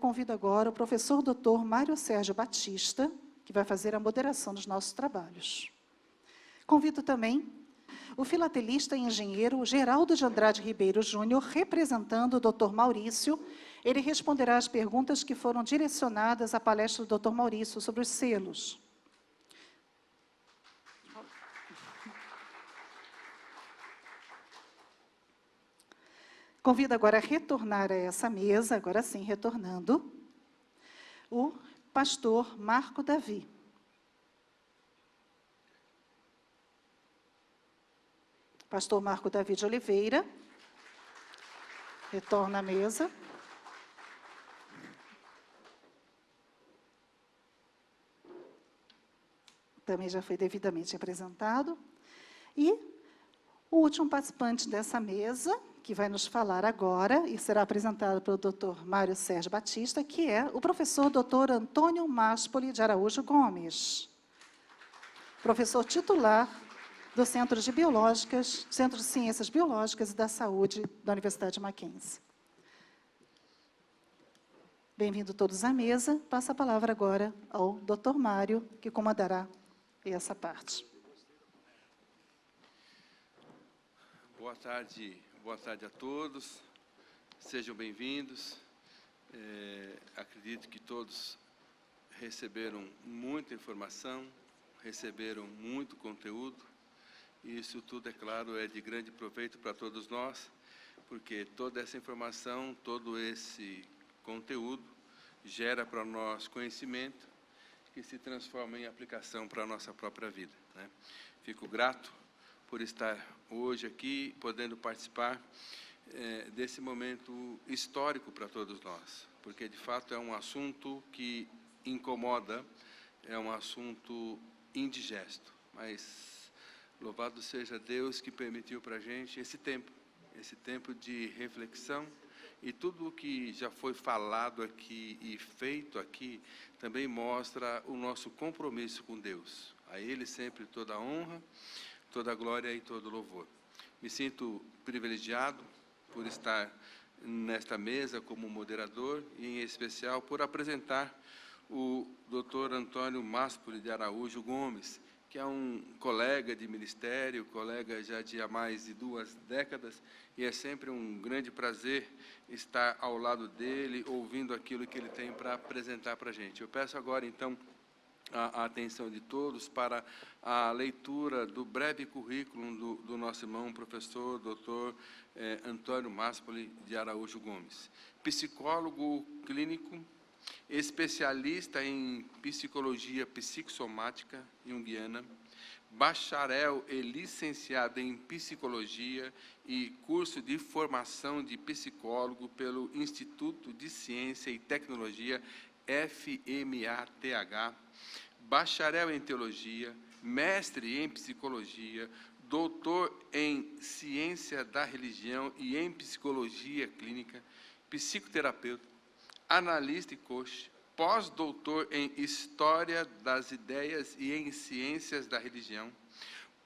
convido agora o professor Dr. Mário Sérgio Batista, que vai fazer a moderação dos nossos trabalhos. Convido também o filatelista e engenheiro Geraldo de Andrade Ribeiro Júnior, representando o Dr. Maurício. Ele responderá às perguntas que foram direcionadas à palestra do Dr. Maurício sobre os selos. Convido agora a retornar a essa mesa, agora sim, retornando, o pastor Marco Davi. Pastor Marco Davi de Oliveira, retorna à mesa. Também já foi devidamente apresentado. E o último participante dessa mesa, que vai nos falar agora, e será apresentado pelo Dr. Mário Sérgio Batista, que é o professor Dr. Antônio Máspoli de Araújo Gomes, professor titular do Centro de Ciências Biológicas e da Saúde da Universidade Mackenzie. Bem-vindos todos à mesa. Passo a palavra agora ao Dr. Mário, que comandará essa parte. Boa tarde a todos. Sejam bem-vindos. Acredito que todos receberam muita informação, receberam muito conteúdo. E isso tudo, é claro, é de grande proveito para todos nós, porque toda essa informação, todo esse conteúdo gera para nós conhecimento que se transforma em aplicação para a nossa própria vida, né? Fico grato por estar hoje aqui, podendo participar desse momento histórico para todos nós, porque, de fato, é um assunto que incomoda, é um assunto indigesto, mas louvado seja Deus que permitiu para a gente esse tempo de reflexão, e tudo o que já foi falado aqui e feito aqui também mostra o nosso compromisso com Deus. A Ele sempre toda a honra, toda a glória e todo o louvor. Me sinto privilegiado por estar nesta mesa como moderador e, em especial, por apresentar o Dr. Antônio Máspoli de Araújo Gomes, que é um colega de ministério, colega já de há mais de 2 décadas, e é sempre um grande prazer estar ao lado dele, ouvindo aquilo que ele tem para apresentar para a gente. Eu peço agora, então, a atenção de todos para a leitura do breve currículo do nosso irmão, professor, doutor Antônio Máspoli de Araújo Gomes. Psicólogo clínico, especialista em psicologia psicossomática junguiana, bacharel e licenciado em psicologia e curso de formação de psicólogo pelo Instituto de Ciência e Tecnologia FMATH, bacharel em teologia, mestre em psicologia, doutor em ciência da religião e em psicologia clínica, psicoterapeuta, analista e coach, pós-doutor em História das Ideias e em Ciências da Religião,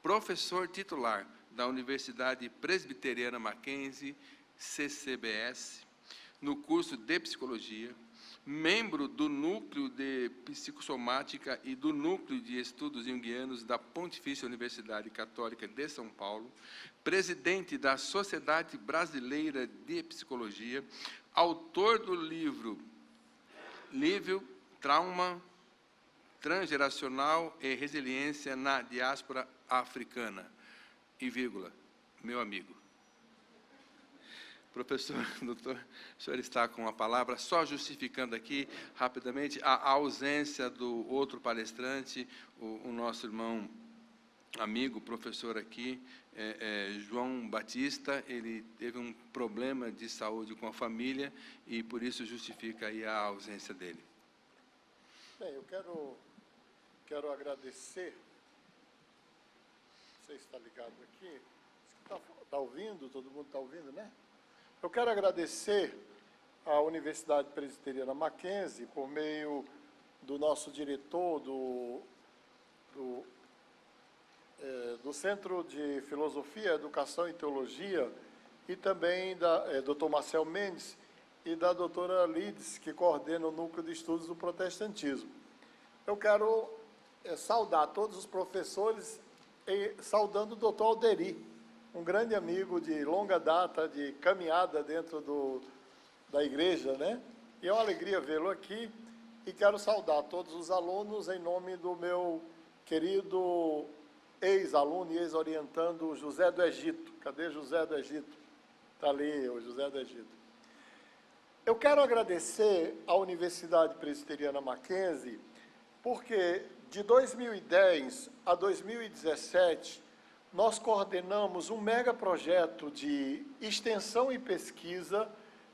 professor titular da Universidade Presbiteriana Mackenzie, CCBS, no curso de Psicologia, membro do Núcleo de Psicossomática e do Núcleo de Estudos Junguianos da Pontifícia Universidade Católica de São Paulo, presidente da Sociedade Brasileira de Psicologia, autor do livro Trauma Transgeracional e Resiliência na Diáspora Africana, e vírgula, meu amigo. Professor, doutor, o senhor está com a palavra, só justificando aqui, rapidamente, a ausência do outro palestrante, o nosso irmão, amigo, professor aqui, João Batista. Ele teve um problema de saúde com a família e, por isso, justifica aí a ausência dele. Bem, eu quero agradecer. Você está ligado aqui? Está ouvindo? Todo mundo está ouvindo, né? Eu quero agradecer à Universidade Presbiteriana Mackenzie, por meio do nosso diretor do Centro de Filosofia, Educação e Teologia, e também Dr. Marcel Mendes, e da doutora Lides, que coordena o Núcleo de Estudos do Protestantismo. Eu quero saudar todos os professores, saudando o doutor Alderi, um grande amigo de longa data, de caminhada dentro da igreja, né? E é uma alegria vê-lo aqui, e quero saudar todos os alunos em nome do meu querido ex-aluno e ex-orientando José do Egito. Cadê José do Egito? Está ali, o José do Egito. Eu quero agradecer à Universidade Presbiteriana Mackenzie, porque de 2010 a 2017, nós coordenamos um megaprojeto de extensão e pesquisa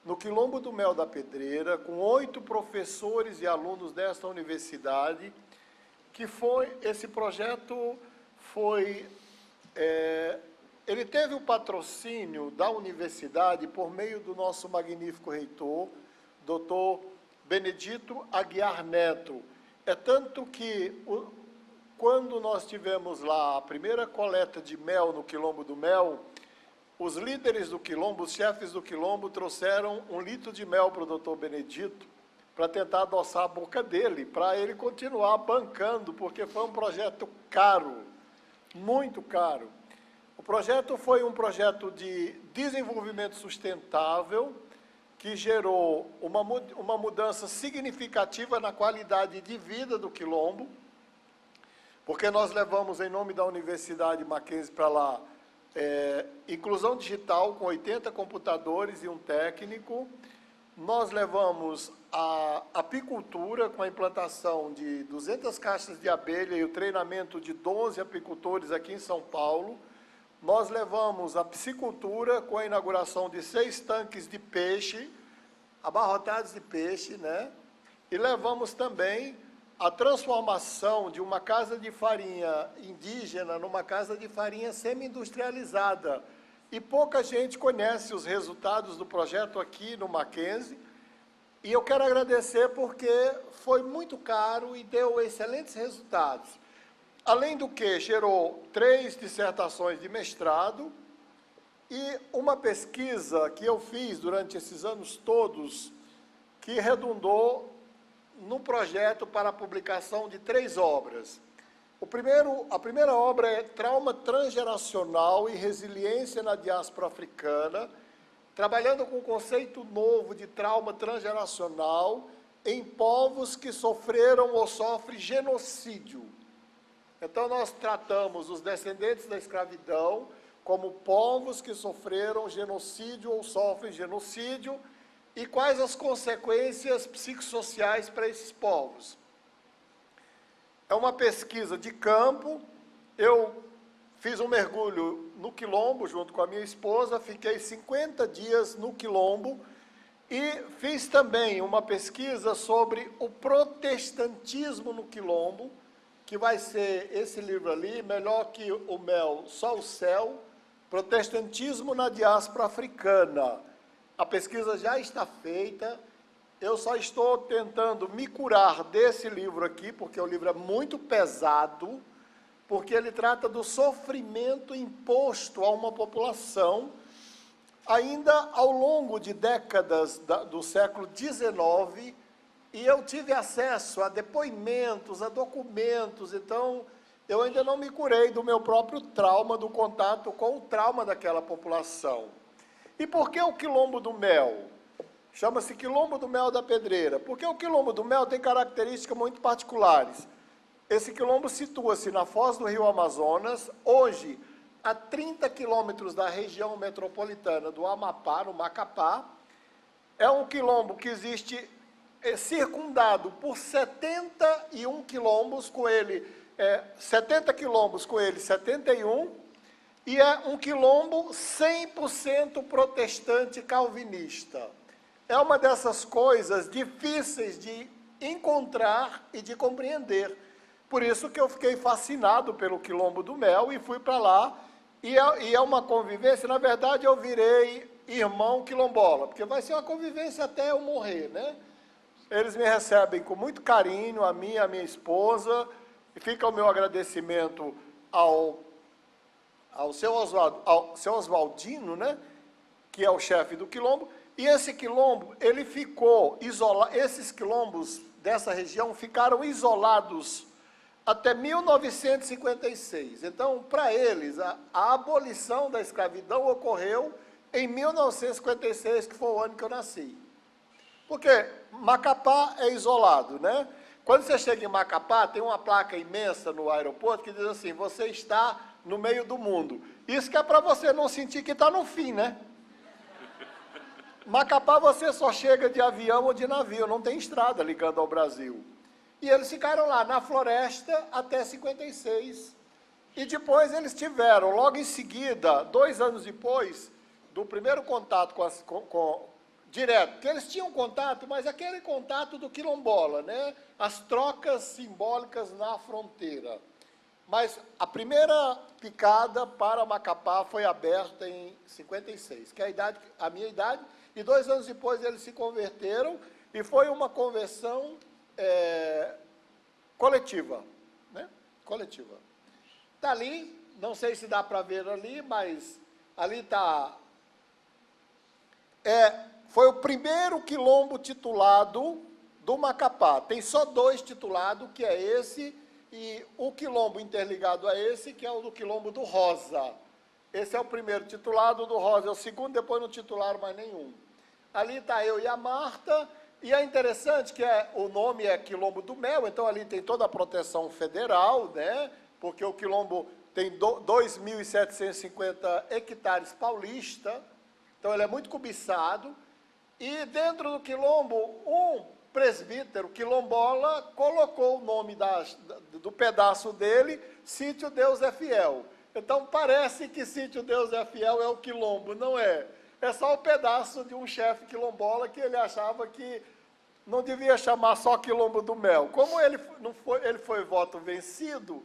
no Quilombo do Mel da Pedreira, com 8 professores e alunos desta universidade, que esse projeto ele teve o patrocínio da universidade por meio do nosso magnífico reitor, doutor Benedito Aguiar Neto. É tanto que, quando nós tivemos lá a primeira coleta de mel no Quilombo do Mel, os líderes do Quilombo, os chefes do Quilombo, trouxeram 1 litro de mel para o doutor Benedito, para tentar adoçar a boca dele, para ele continuar bancando, porque foi um projeto caro, muito caro. O projeto foi um projeto de desenvolvimento sustentável, que gerou uma mudança significativa na qualidade de vida do Quilombo, porque nós levamos, em nome da Universidade Mackenzie, para lá, inclusão digital com 80 computadores e um técnico. Nós levamos a apicultura com a implantação de 200 caixas de abelha e o treinamento de 12 apicultores aqui em São Paulo. Nós levamos a piscicultura com a inauguração de 6 tanques de peixe, abarrotados de peixe, né? E levamos também a transformação de uma casa de farinha indígena numa casa de farinha semi-industrializada. E pouca gente conhece os resultados do projeto aqui no Mackenzie. E eu quero agradecer porque foi muito caro e deu excelentes resultados. Além do que, gerou 3 dissertações de mestrado e uma pesquisa que eu fiz durante esses anos todos, que redundou no projeto para a publicação de 3 obras. A primeira obra é Trauma Transgeracional e Resiliência na Diáspora Africana, trabalhando com o conceito novo de trauma transgeracional em povos que sofreram ou sofrem genocídio. Então, nós tratamos os descendentes da escravidão como povos que sofreram genocídio ou sofrem genocídio, e quais as consequências psicossociais para esses povos. É uma pesquisa de campo. Eu fiz um mergulho no Quilombo junto com a minha esposa, fiquei 50 dias no Quilombo e fiz também uma pesquisa sobre o protestantismo no Quilombo, que vai ser esse livro ali, Melhor que o Mel, Só o Céu, Protestantismo na Diáspora Africana. A pesquisa já está feita, eu só estou tentando me curar desse livro aqui, porque o livro é muito pesado, porque ele trata do sofrimento imposto a uma população, ainda ao longo de décadas do século XIX, e eu tive acesso a depoimentos, a documentos, então eu ainda não me curei do meu próprio trauma, do contato com o trauma daquela população. E por que o Quilombo do Mel? Chama-se Quilombo do Mel da Pedreira, porque o Quilombo do Mel tem características muito particulares. Esse quilombo situa-se na foz do rio Amazonas, hoje a 30 quilômetros da região metropolitana do Amapá, no Macapá. É um quilombo que existe circundado por 71 quilombos, com ele 70 quilombos, com ele 71, e é um quilombo 100% protestante calvinista. É uma dessas coisas difíceis de encontrar e de compreender. Por isso que eu fiquei fascinado pelo Quilombo do Mel e fui para lá. E é uma convivência, na verdade eu virei irmão quilombola, porque vai ser uma convivência até eu morrer, né? Eles me recebem com muito carinho, a mim e a minha esposa, e fica o meu agradecimento ao seu Oswaldino, né, que é o chefe do Quilombo, E esse quilombo, ele ficou isolado, esses quilombos dessa região ficaram isolados até 1956. Então, para eles, a abolição da escravidão ocorreu em 1956, que foi o ano que eu nasci. Porque Macapá é isolado, né? Quando você chega em Macapá, tem uma placa imensa no aeroporto que diz assim, você está no meio do mundo. Isso que é para você não sentir que está no fim, né? Macapá você só chega de avião ou de navio, não tem estrada ligando ao Brasil. E eles ficaram lá na floresta até 56. E depois eles tiveram, logo em seguida, 2 anos depois, do primeiro contato direto, que eles tinham contato, mas aquele contato do quilombola, né? As trocas simbólicas na fronteira. Mas a primeira picada para Macapá foi aberta em 56, que é a minha idade, e 2 anos depois eles se converteram, e foi uma conversão coletiva, né? Coletiva. Está ali, não sei se dá para ver ali, mas ali está... foi o primeiro quilombo titulado do Macapá. Tem só 2 titulados, que é esse, e o quilombo interligado a esse, que é o do quilombo do Rosa. Esse é o primeiro titulado, do Rosa é o segundo, depois não titularam mais nenhum. Ali está eu e a Marta, e é interessante que o nome é Quilombo do Mel, então ali tem toda a proteção federal, né? Porque o quilombo tem 2.750 hectares paulista, então ele é muito cobiçado, e dentro do quilombo, um presbítero quilombola colocou o nome do pedaço dele, Sítio Deus é Fiel. Então parece que Sítio Deus é Fiel é o quilombo, não é? É só um pedaço de um chefe quilombola que ele achava que não devia chamar só Quilombo do Mel. Como ele foi voto vencido,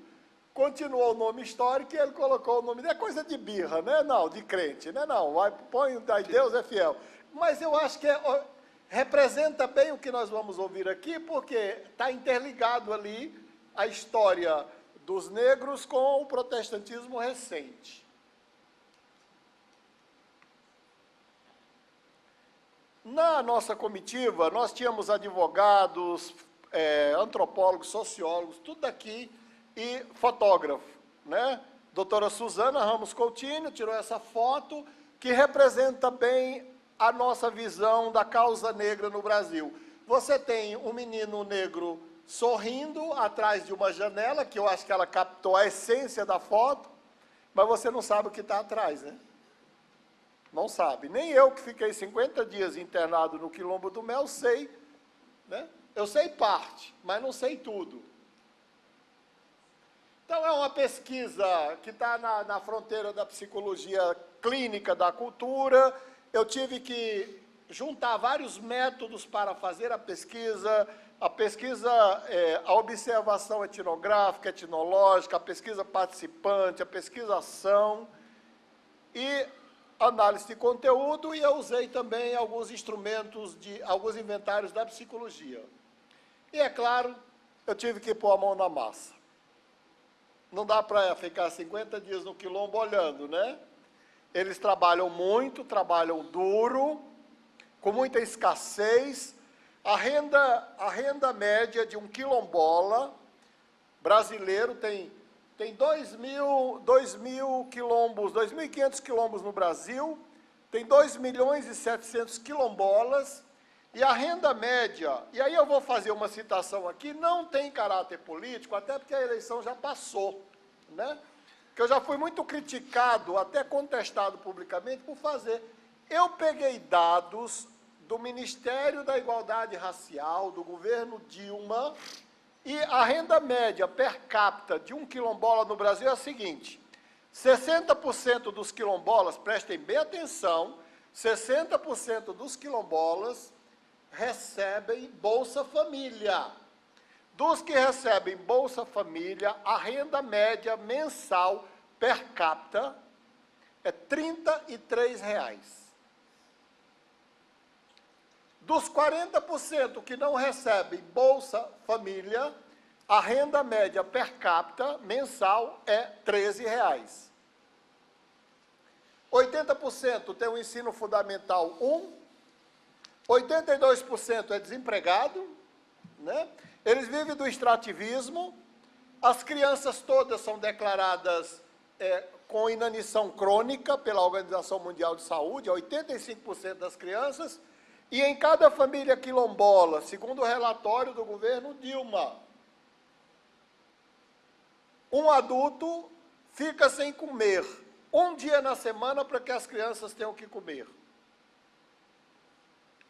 continuou o nome histórico e ele colocou o nome dele. É coisa de birra, né? Não, de crente, né? Não, põe Deus é fiel. Mas eu acho que representa bem o que nós vamos ouvir aqui, porque está interligado ali a história dos negros com o protestantismo recente. Na nossa comitiva, nós tínhamos advogados, antropólogos, sociólogos, tudo aqui, e fotógrafo, né? Doutora Suzana Ramos Coutinho tirou essa foto, que representa bem a nossa visão da causa negra no Brasil. Você tem um menino negro sorrindo atrás de uma janela, que eu acho que ela captou a essência da foto, mas você não sabe o que está atrás, né? Não sabe. Nem eu, que fiquei 50 dias internado no Quilombo do Mel, sei, né? Eu sei parte, mas não sei tudo. Então, é uma pesquisa que está na fronteira da psicologia clínica da cultura. Eu tive que juntar vários métodos para fazer a pesquisa, a observação etnográfica, etnológica, a pesquisa participante, a pesquisação e análise de conteúdo, e eu usei também alguns instrumentos, alguns inventários da psicologia. E, é claro, eu tive que pôr a mão na massa. Não dá para ficar 50 dias no quilombo olhando, né? Eles trabalham muito, trabalham duro, com muita escassez. A renda média de um quilombola brasileiro tem 2.000 quilombos, 2.500 quilombos no Brasil, tem 2.700.000 quilombolas, e a renda média, e aí eu vou fazer uma citação aqui, não tem caráter político, até porque a eleição já passou, né? Que eu já fui muito criticado, até contestado publicamente por fazer. Eu peguei dados do Ministério da Igualdade Racial, do governo Dilma, e a renda média per capita de um quilombola no Brasil é a seguinte: 60% dos quilombolas, prestem bem atenção, 60% dos quilombolas recebem Bolsa Família. Dos que recebem Bolsa Família, a renda média mensal per capita é R$ 33,00. Dos 40% que não recebem Bolsa Família, a renda média per capita mensal é R$ 13,00. 80% tem o ensino fundamental 1, 82% é desempregado, né? Eles vivem do extrativismo, as crianças todas são declaradas com inanição crônica pela Organização Mundial de Saúde, 85% das crianças, e em cada família quilombola, segundo o relatório do governo Dilma, um adulto fica sem comer um dia na semana para que as crianças tenham que comer.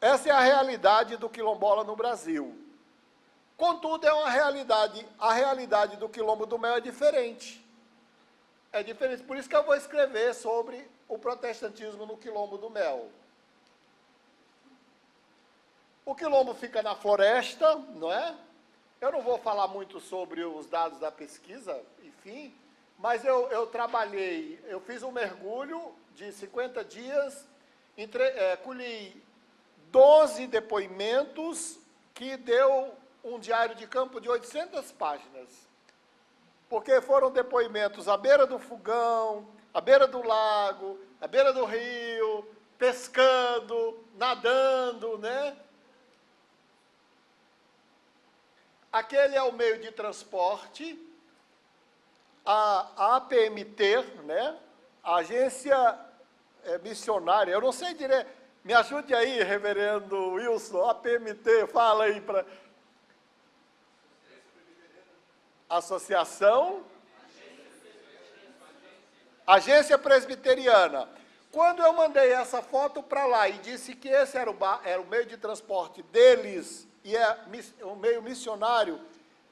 Essa é a realidade do quilombola no Brasil. Contudo, é uma realidade, a realidade do Quilombo do Mel é diferente. É diferente, por isso que eu vou escrever sobre o protestantismo no Quilombo do Mel. O Quilombo fica na floresta, não é? Eu não vou falar muito sobre os dados da pesquisa, enfim, mas eu trabalhei, eu fiz um mergulho de 50 dias, colhi 12 depoimentos que deu um diário de campo de 800 páginas, porque foram depoimentos à beira do fogão, à beira do lago, à beira do rio, pescando, nadando, né? Aquele é o meio de transporte, a APMT, né? A agência missionária, eu não sei direito, me ajude aí, reverendo Wilson, APMT, fala aí para... Agência Presbiteriana. Quando eu mandei essa foto para lá e disse que esse era o meio de transporte deles, e é um meio missionário,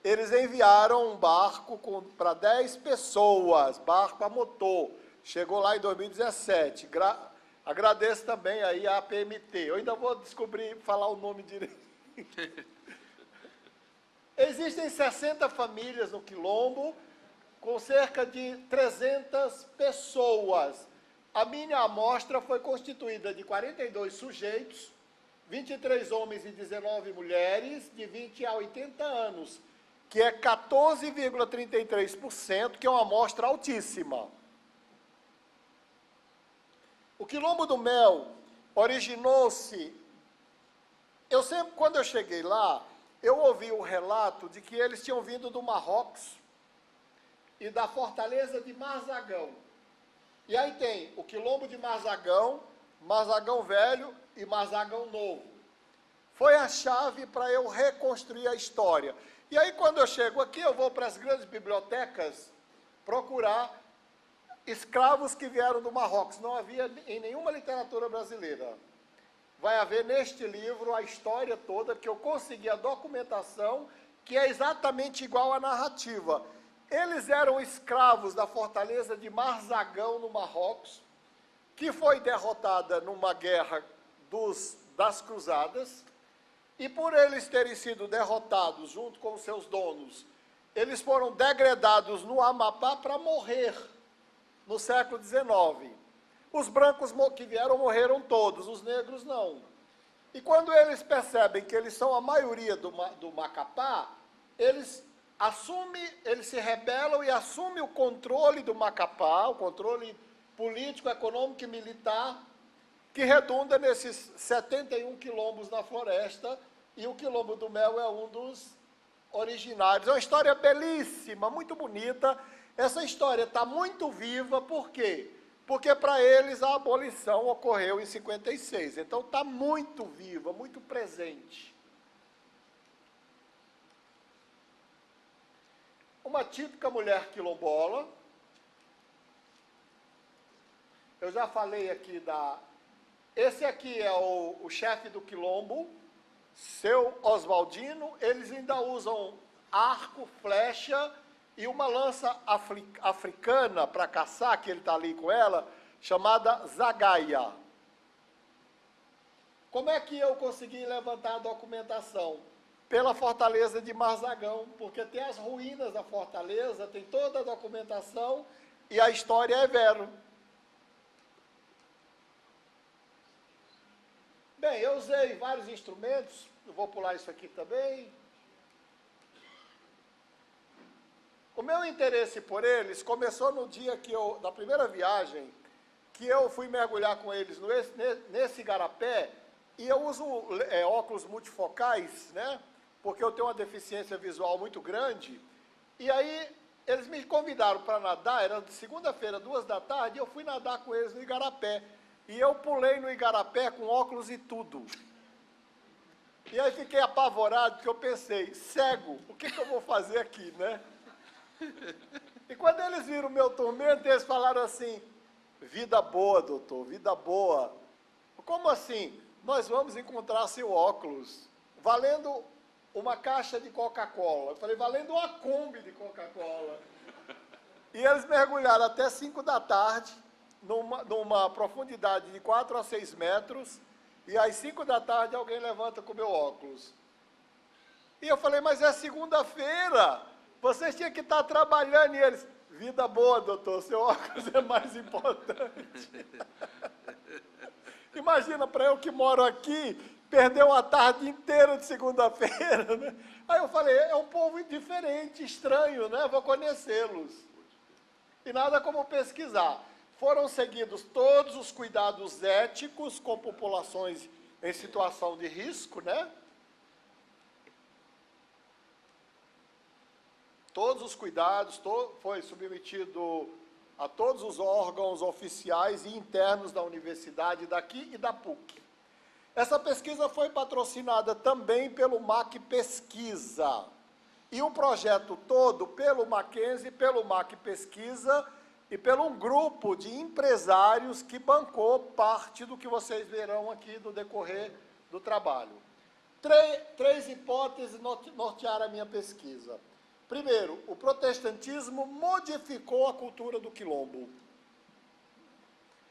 eles enviaram um barco para 10 pessoas, barco a motor. Chegou lá em 2017. Agradeço também aí a APMT. Eu ainda vou descobrir, falar o nome direito. Existem 60 famílias no Quilombo, com cerca de 300 pessoas. A minha amostra foi constituída de 42 sujeitos, 23 homens e 19 mulheres, de 20 a 80 anos, que é 14,33%, que é uma amostra altíssima. O Quilombo do Mel originou-se... quando eu cheguei lá, eu ouvi o relato de que eles tinham vindo do Marrocos e da fortaleza de Marzagão. E aí tem o Quilombo de Marzagão, Marzagão Velho e Marzagão Novo. Foi a chave para eu reconstruir a história. E aí, quando eu chego aqui, eu vou para as grandes bibliotecas procurar escravos que vieram do Marrocos. Não havia em nenhuma literatura brasileira. Vai haver neste livro a história toda, que eu consegui a documentação, que é exatamente igual à narrativa. Eles eram escravos da fortaleza de Marzagão, no Marrocos, que foi derrotada numa guerra das cruzadas, e por eles terem sido derrotados junto com seus donos, eles foram degredados no Amapá para morrer no século XIX. Os brancos que vieram morreram todos, os negros não. E quando eles percebem que eles são a maioria do Macapá, eles se rebelam e assumem o controle do Macapá, o controle político, econômico e militar, que redunda nesses 71 quilombos na floresta, e o Quilombo do Mel é um dos originários. É uma história belíssima, muito bonita. Essa história está muito viva, por quê? Porque para eles a abolição ocorreu em 56, então está muito viva, muito presente. Uma típica mulher quilombola. Eu já falei aqui esse aqui é o chefe do Quilombo, seu Oswaldino. Eles ainda usam arco, flecha e uma lança africana para caçar, que ele está ali com ela, chamada zagaia. Como é que eu consegui levantar a documentação? Pela fortaleza de Marzagão, porque tem as ruínas da fortaleza, tem toda a documentação e a história é vero. Bem, eu usei vários instrumentos, eu vou pular isso aqui também. O meu interesse por eles começou no dia da primeira viagem, que eu fui mergulhar com eles nesse igarapé, E eu uso óculos multifocais, né? Porque eu tenho uma deficiência visual muito grande. E aí, eles me convidaram para nadar, era de segunda-feira, 14h, e eu fui nadar com eles no Igarapé. E eu pulei no Igarapé com óculos e tudo. E aí fiquei apavorado, porque eu pensei, cego, o que eu vou fazer aqui, né? E quando eles viram o meu tormento, eles falaram assim, vida boa, doutor, vida boa. Como assim? Nós vamos encontrar seu óculos, valendo uma caixa de Coca-Cola. Eu falei, valendo uma Kombi de Coca-Cola. E eles mergulharam até 5h, numa profundidade de 4 a 6 metros, e às 5h alguém levanta com o meu óculos. E eu falei, mas é segunda-feira, vocês tinham que estar trabalhando. E eles, vida boa, doutor, seu óculos é mais importante. Imagina, para eu que moro aqui, perder uma tarde inteira de segunda-feira, né? Aí eu falei, é um povo diferente, estranho, né? Vou conhecê-los. E nada como pesquisar. Foram seguidos todos os cuidados éticos com populações em situação de risco, né? Todos os cuidados, foi submetido a todos os órgãos oficiais e internos da universidade daqui e da PUC. Essa pesquisa foi patrocinada também pelo MAC Pesquisa. E o projeto todo pelo Mackenzie, pelo MAC Pesquisa e pelo um grupo de empresários que bancou parte do que vocês verão aqui no decorrer do trabalho. Três hipóteses nortearam a minha pesquisa. Primeiro, o protestantismo modificou a cultura do quilombo.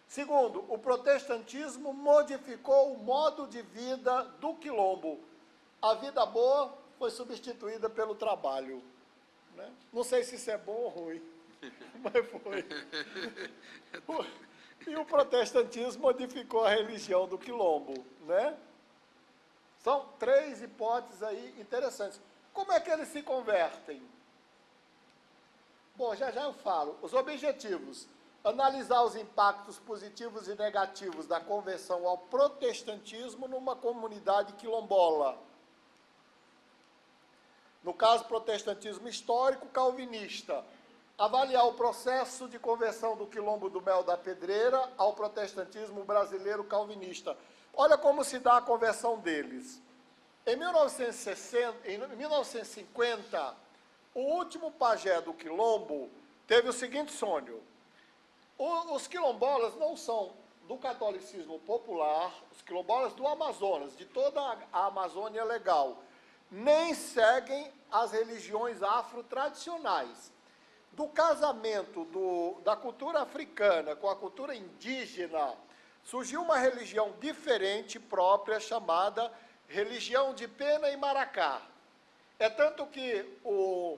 Segundo, o protestantismo modificou o modo de vida do quilombo. A vida boa foi substituída pelo trabalho, né? Não sei se isso é bom ou ruim, mas foi. E o protestantismo modificou a religião do quilombo, né? São 3 hipóteses aí interessantes. Como é que eles se convertem? Bom, já eu falo. Os objetivos: analisar os impactos positivos e negativos da conversão ao protestantismo numa comunidade quilombola. No caso, protestantismo histórico calvinista. Avaliar o processo de conversão do quilombo do Mel da Pedreira ao protestantismo brasileiro calvinista. Olha como se dá a conversão deles. Em 1950, o último pajé do quilombo teve o seguinte sonho. Os quilombolas não são do catolicismo popular, os quilombolas do Amazonas, de toda a Amazônia legal, nem seguem as religiões afro-tradicionais. Do casamento da cultura africana com a cultura indígena, surgiu uma religião diferente, própria, chamada religião de Pena e Maracá. É tanto que o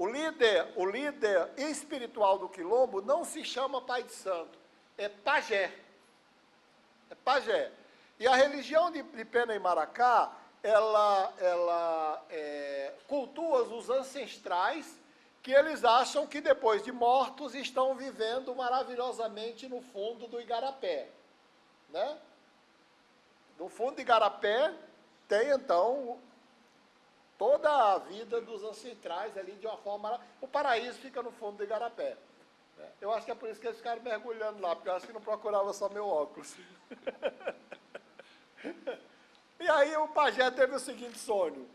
líder espiritual do quilombo não se chama pai de santo, é pajé. É pajé. E a religião de Pena e Maracá, ela cultua os ancestrais, que eles acham que depois de mortos estão vivendo maravilhosamente no fundo do Igarapé, né? No fundo do Igarapé tem, então, toda a vida dos ancestrais ali de uma forma... O paraíso fica no fundo do Igarapé, né? Eu acho que é por isso que eles ficaram mergulhando lá, porque eu acho que não procurava só meu óculos. E aí o pajé teve o seguinte sonho.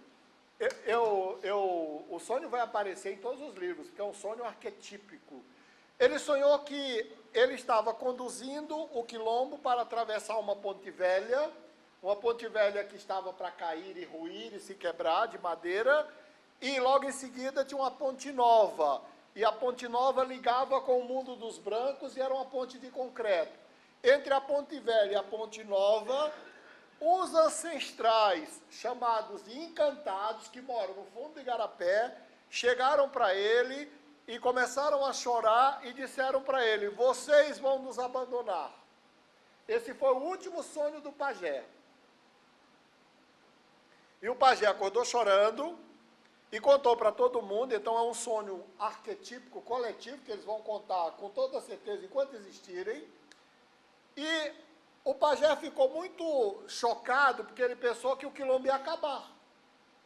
O sonho vai aparecer em todos os livros, porque é um sonho arquetípico. Ele sonhou que ele estava conduzindo o quilombo para atravessar uma ponte velha que estava para cair e ruir e se quebrar de madeira, e logo em seguida tinha uma ponte nova, e a ponte nova ligava com o mundo dos brancos e era uma ponte de concreto. Entre a ponte velha e a ponte nova, os ancestrais, chamados de encantados, que moram no fundo do Igarapé, chegaram para ele e começaram a chorar e disseram para ele, vocês vão nos abandonar. Esse foi o último sonho do pajé. E o pajé acordou chorando e contou para todo mundo, então é um sonho arquetípico, coletivo, que eles vão contar com toda certeza enquanto existirem. E o pajé ficou muito chocado, porque ele pensou que o quilombo ia acabar.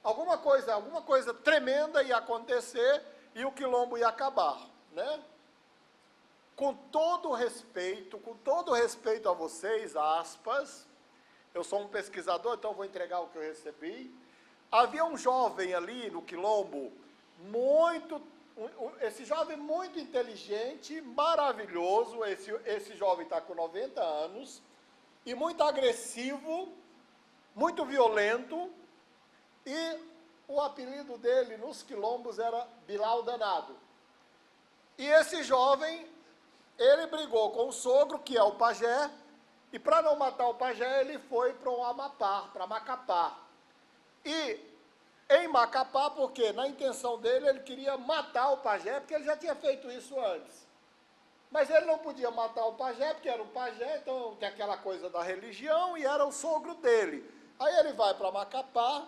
Alguma coisa tremenda ia acontecer e o quilombo ia acabar, né? Com todo respeito a vocês, aspas, eu sou um pesquisador, então vou entregar o que eu recebi. Havia um jovem ali no quilombo, esse jovem muito inteligente, maravilhoso, esse jovem está com 90 anos, e muito agressivo, muito violento, e o apelido dele nos quilombos era Bilal Danado. E esse jovem, ele brigou com o sogro, que é o pajé, e para não matar o pajé, ele foi para o Amapá, para Macapá. E em Macapá, porque na intenção dele, ele queria matar o pajé, porque ele já tinha feito isso antes. Mas ele não podia matar o pajé, porque era um pajé, então tem aquela coisa da religião, e era o sogro dele. Aí ele vai para Macapá,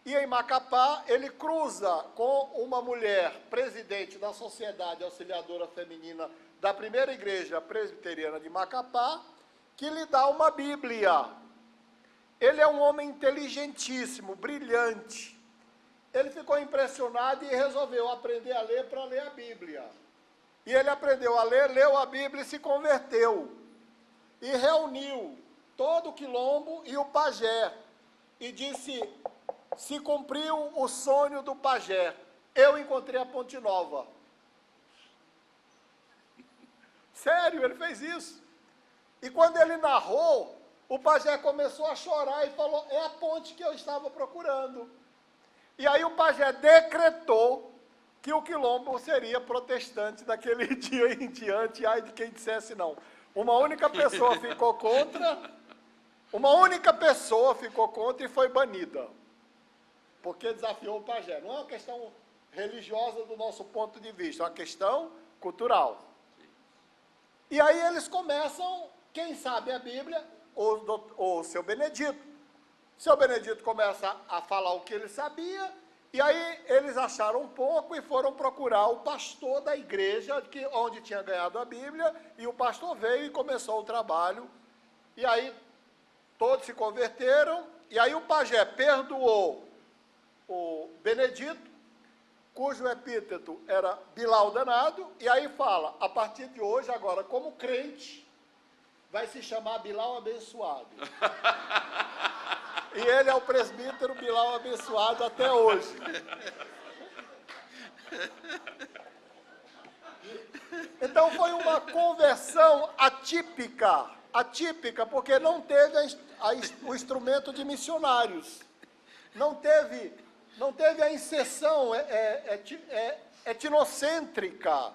e em Macapá ele cruza com uma mulher, presidente da Sociedade Auxiliadora Feminina da primeira igreja presbiteriana de Macapá, que lhe dá uma Bíblia. Ele é um homem inteligentíssimo, brilhante. Ele ficou impressionado e resolveu aprender a ler para ler a Bíblia. E ele aprendeu a ler, leu a Bíblia e se converteu. E reuniu todo o quilombo e o pajé. E disse, se cumpriu o sonho do pajé. Eu encontrei a Ponte Nova. Sério, ele fez isso. E quando ele narrou, o pajé começou a chorar e falou, é a ponte que eu estava procurando. E aí o pajé decretou que o quilombo seria protestante daquele dia em diante, ai de quem dissesse não. Uma única pessoa ficou contra e foi banida, porque desafiou o pajé. Não é uma questão religiosa do nosso ponto de vista, é uma questão cultural. E aí eles começam, quem sabe a Bíblia, o seu Benedito. Seu Benedito começa a falar o que ele sabia, e aí eles acharam um pouco e foram procurar o pastor da igreja, onde tinha ganhado a Bíblia, e o pastor veio e começou o trabalho. E aí todos se converteram, e aí o pajé perdoou o Benedito, cujo epíteto era Bilal Danado, e aí fala, a partir de hoje, agora, como crente, vai se chamar Bilal Abençoado. E ele é o presbítero Bilal Abençoado até hoje. Então foi uma conversão atípica, porque não teve o instrumento de missionários, não teve a inserção etnocêntrica.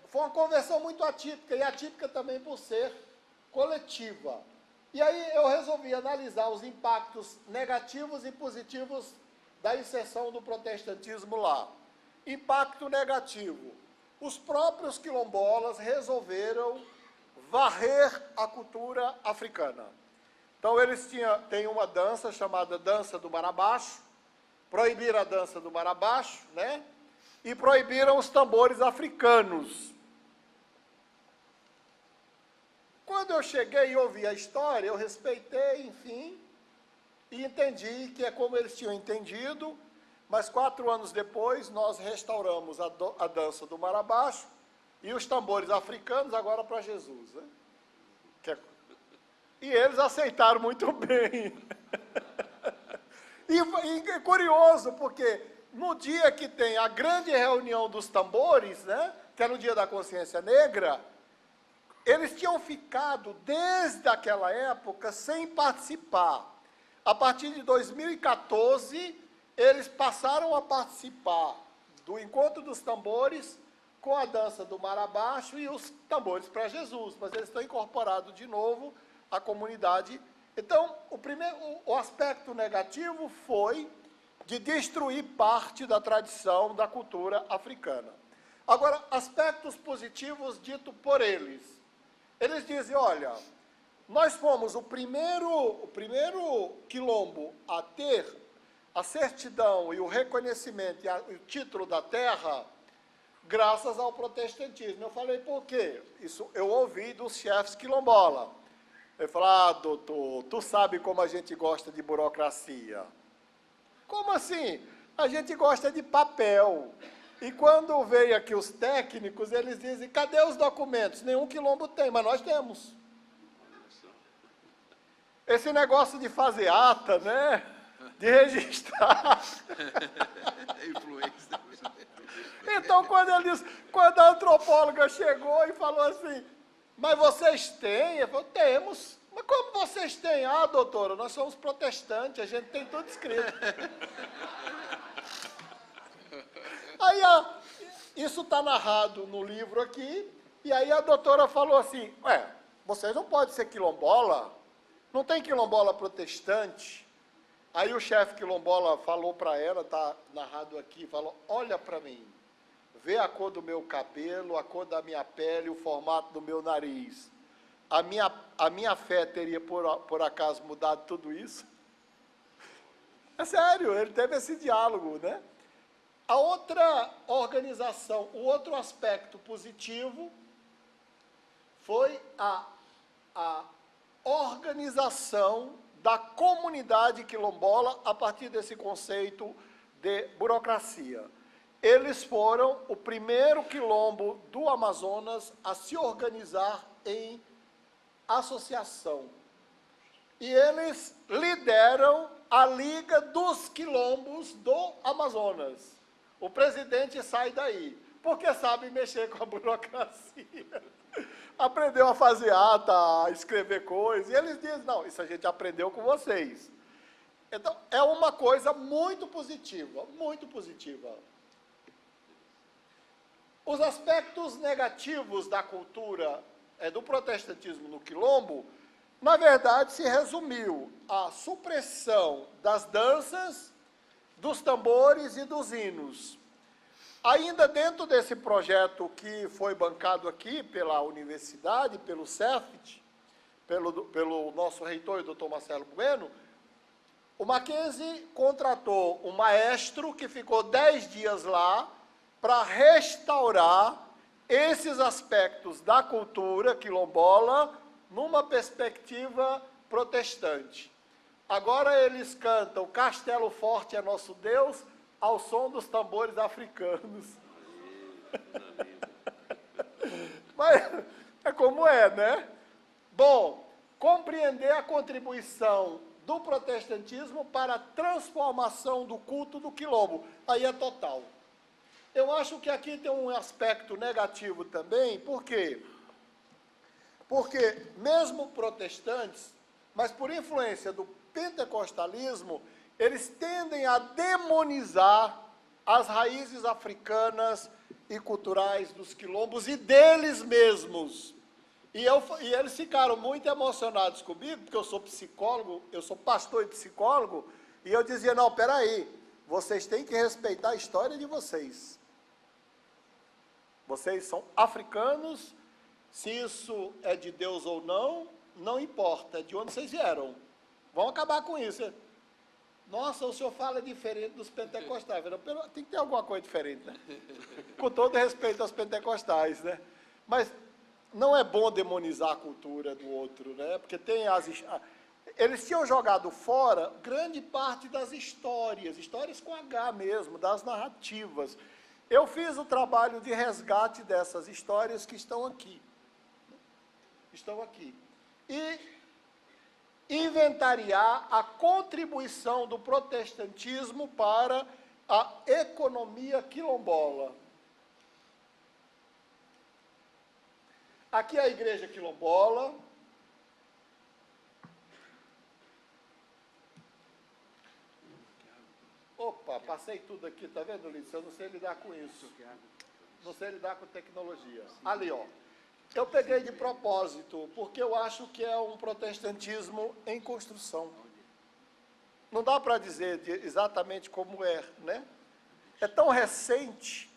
Foi uma conversão muito atípica, e atípica também por ser coletiva. E aí eu resolvi analisar os impactos negativos e positivos da inserção do protestantismo lá. Impacto negativo. Os próprios quilombolas resolveram varrer a cultura africana. Então eles têm uma dança chamada dança do marabaixo, proibiram a dança do marabaixo, né? E proibiram os tambores africanos. Quando eu cheguei e ouvi a história, eu respeitei, enfim, e entendi que é como eles tinham entendido, mas 4 anos depois nós restauramos a dança do marabaixo e os tambores africanos agora para Jesus, né? E eles aceitaram muito bem. E é curioso, porque no dia que tem a grande reunião dos tambores, né, que é no dia da consciência negra, eles tinham ficado, desde aquela época, sem participar. A partir de 2014, eles passaram a participar do Encontro dos Tambores com a dança do marabaixo e os tambores para Jesus, mas eles estão incorporados de novo à comunidade. Então, o aspecto negativo foi de destruir parte da tradição da cultura africana. Agora, aspectos positivos dito por eles. Eles dizem, olha, nós fomos o primeiro quilombo a ter a certidão e o reconhecimento e o título da terra graças ao protestantismo. Eu falei, por quê? Isso eu ouvi dos chefes quilombola. Ele falou, ah, doutor, tu sabe como a gente gosta de burocracia. Como assim? A gente gosta de papel. E quando veio aqui os técnicos, eles dizem, cadê os documentos? Nenhum quilombo tem, mas nós temos. Esse negócio de fazer ata, né? De registrar. Influência. Então, quando a antropóloga chegou e falou assim, mas vocês têm? Eu falei, temos. Mas como vocês têm? Ah, doutora, nós somos protestantes, a gente tem tudo escrito. Aí, isso está narrado no livro aqui, e aí a doutora falou assim, vocês não podem ser quilombola, não tem quilombola protestante. Aí o chefe quilombola falou para ela, está narrado aqui, falou, olha para mim, vê a cor do meu cabelo, a cor da minha pele, o formato do meu nariz. A minha fé teria, por acaso, mudado tudo isso? É sério, ele teve esse diálogo, né? A outra organização, o outro aspecto positivo foi a organização da comunidade quilombola a partir desse conceito de burocracia. Eles foram o primeiro quilombo do Amazonas a se organizar em associação. E eles lideram a Liga dos Quilombos do Amazonas. O presidente sai daí, porque sabe mexer com a burocracia. Aprendeu a fazer ata, a escrever coisas, e eles dizem, não, isso a gente aprendeu com vocês. Então, é uma coisa muito positiva, muito positiva. Os aspectos negativos da cultura do protestantismo no quilombo, na verdade, se resumiu à supressão das danças, dos tambores e dos hinos. Ainda dentro desse projeto que foi bancado aqui pela universidade, pelo CEFT, pelo nosso reitor, o doutor Marcelo Bueno, o Mackenzie contratou um maestro que ficou 10 dias lá para restaurar esses aspectos da cultura quilombola numa perspectiva protestante. Agora eles cantam Castelo Forte é Nosso Deus, ao som dos tambores africanos. Mas é como é, né? Bom, compreender a contribuição do protestantismo para a transformação do culto do quilombo. Aí é total. Eu acho que aqui tem um aspecto negativo também, por quê? Porque mesmo protestantes, mas por influência do pentecostalismo, eles tendem a demonizar as raízes africanas e culturais dos quilombos e deles mesmos. E eles ficaram muito emocionados comigo, porque eu sou psicólogo, eu sou pastor e psicólogo, e eu dizia, não, peraí, vocês têm que respeitar a história de vocês. Vocês são africanos, se isso é de Deus ou não, não importa, é de onde vocês vieram. Vamos acabar com isso. Nossa, o senhor fala diferente dos pentecostais. Tem que ter alguma coisa diferente, né? Com todo respeito aos pentecostais, né? Mas não é bom demonizar a cultura do outro, né? Porque tem eles tinham jogado fora grande parte das histórias com H mesmo, das narrativas. Eu fiz o trabalho de resgate dessas histórias que estão aqui. Estão aqui. E inventariar a contribuição do protestantismo para a economia quilombola. Aqui é a igreja quilombola. Opa, passei tudo aqui, tá vendo, Lício? Eu não sei lidar com isso. Não sei lidar com tecnologia. Ali, ó. Eu peguei de propósito, porque eu acho que é um protestantismo em construção. Não dá para dizer exatamente como é, né? É tão recente.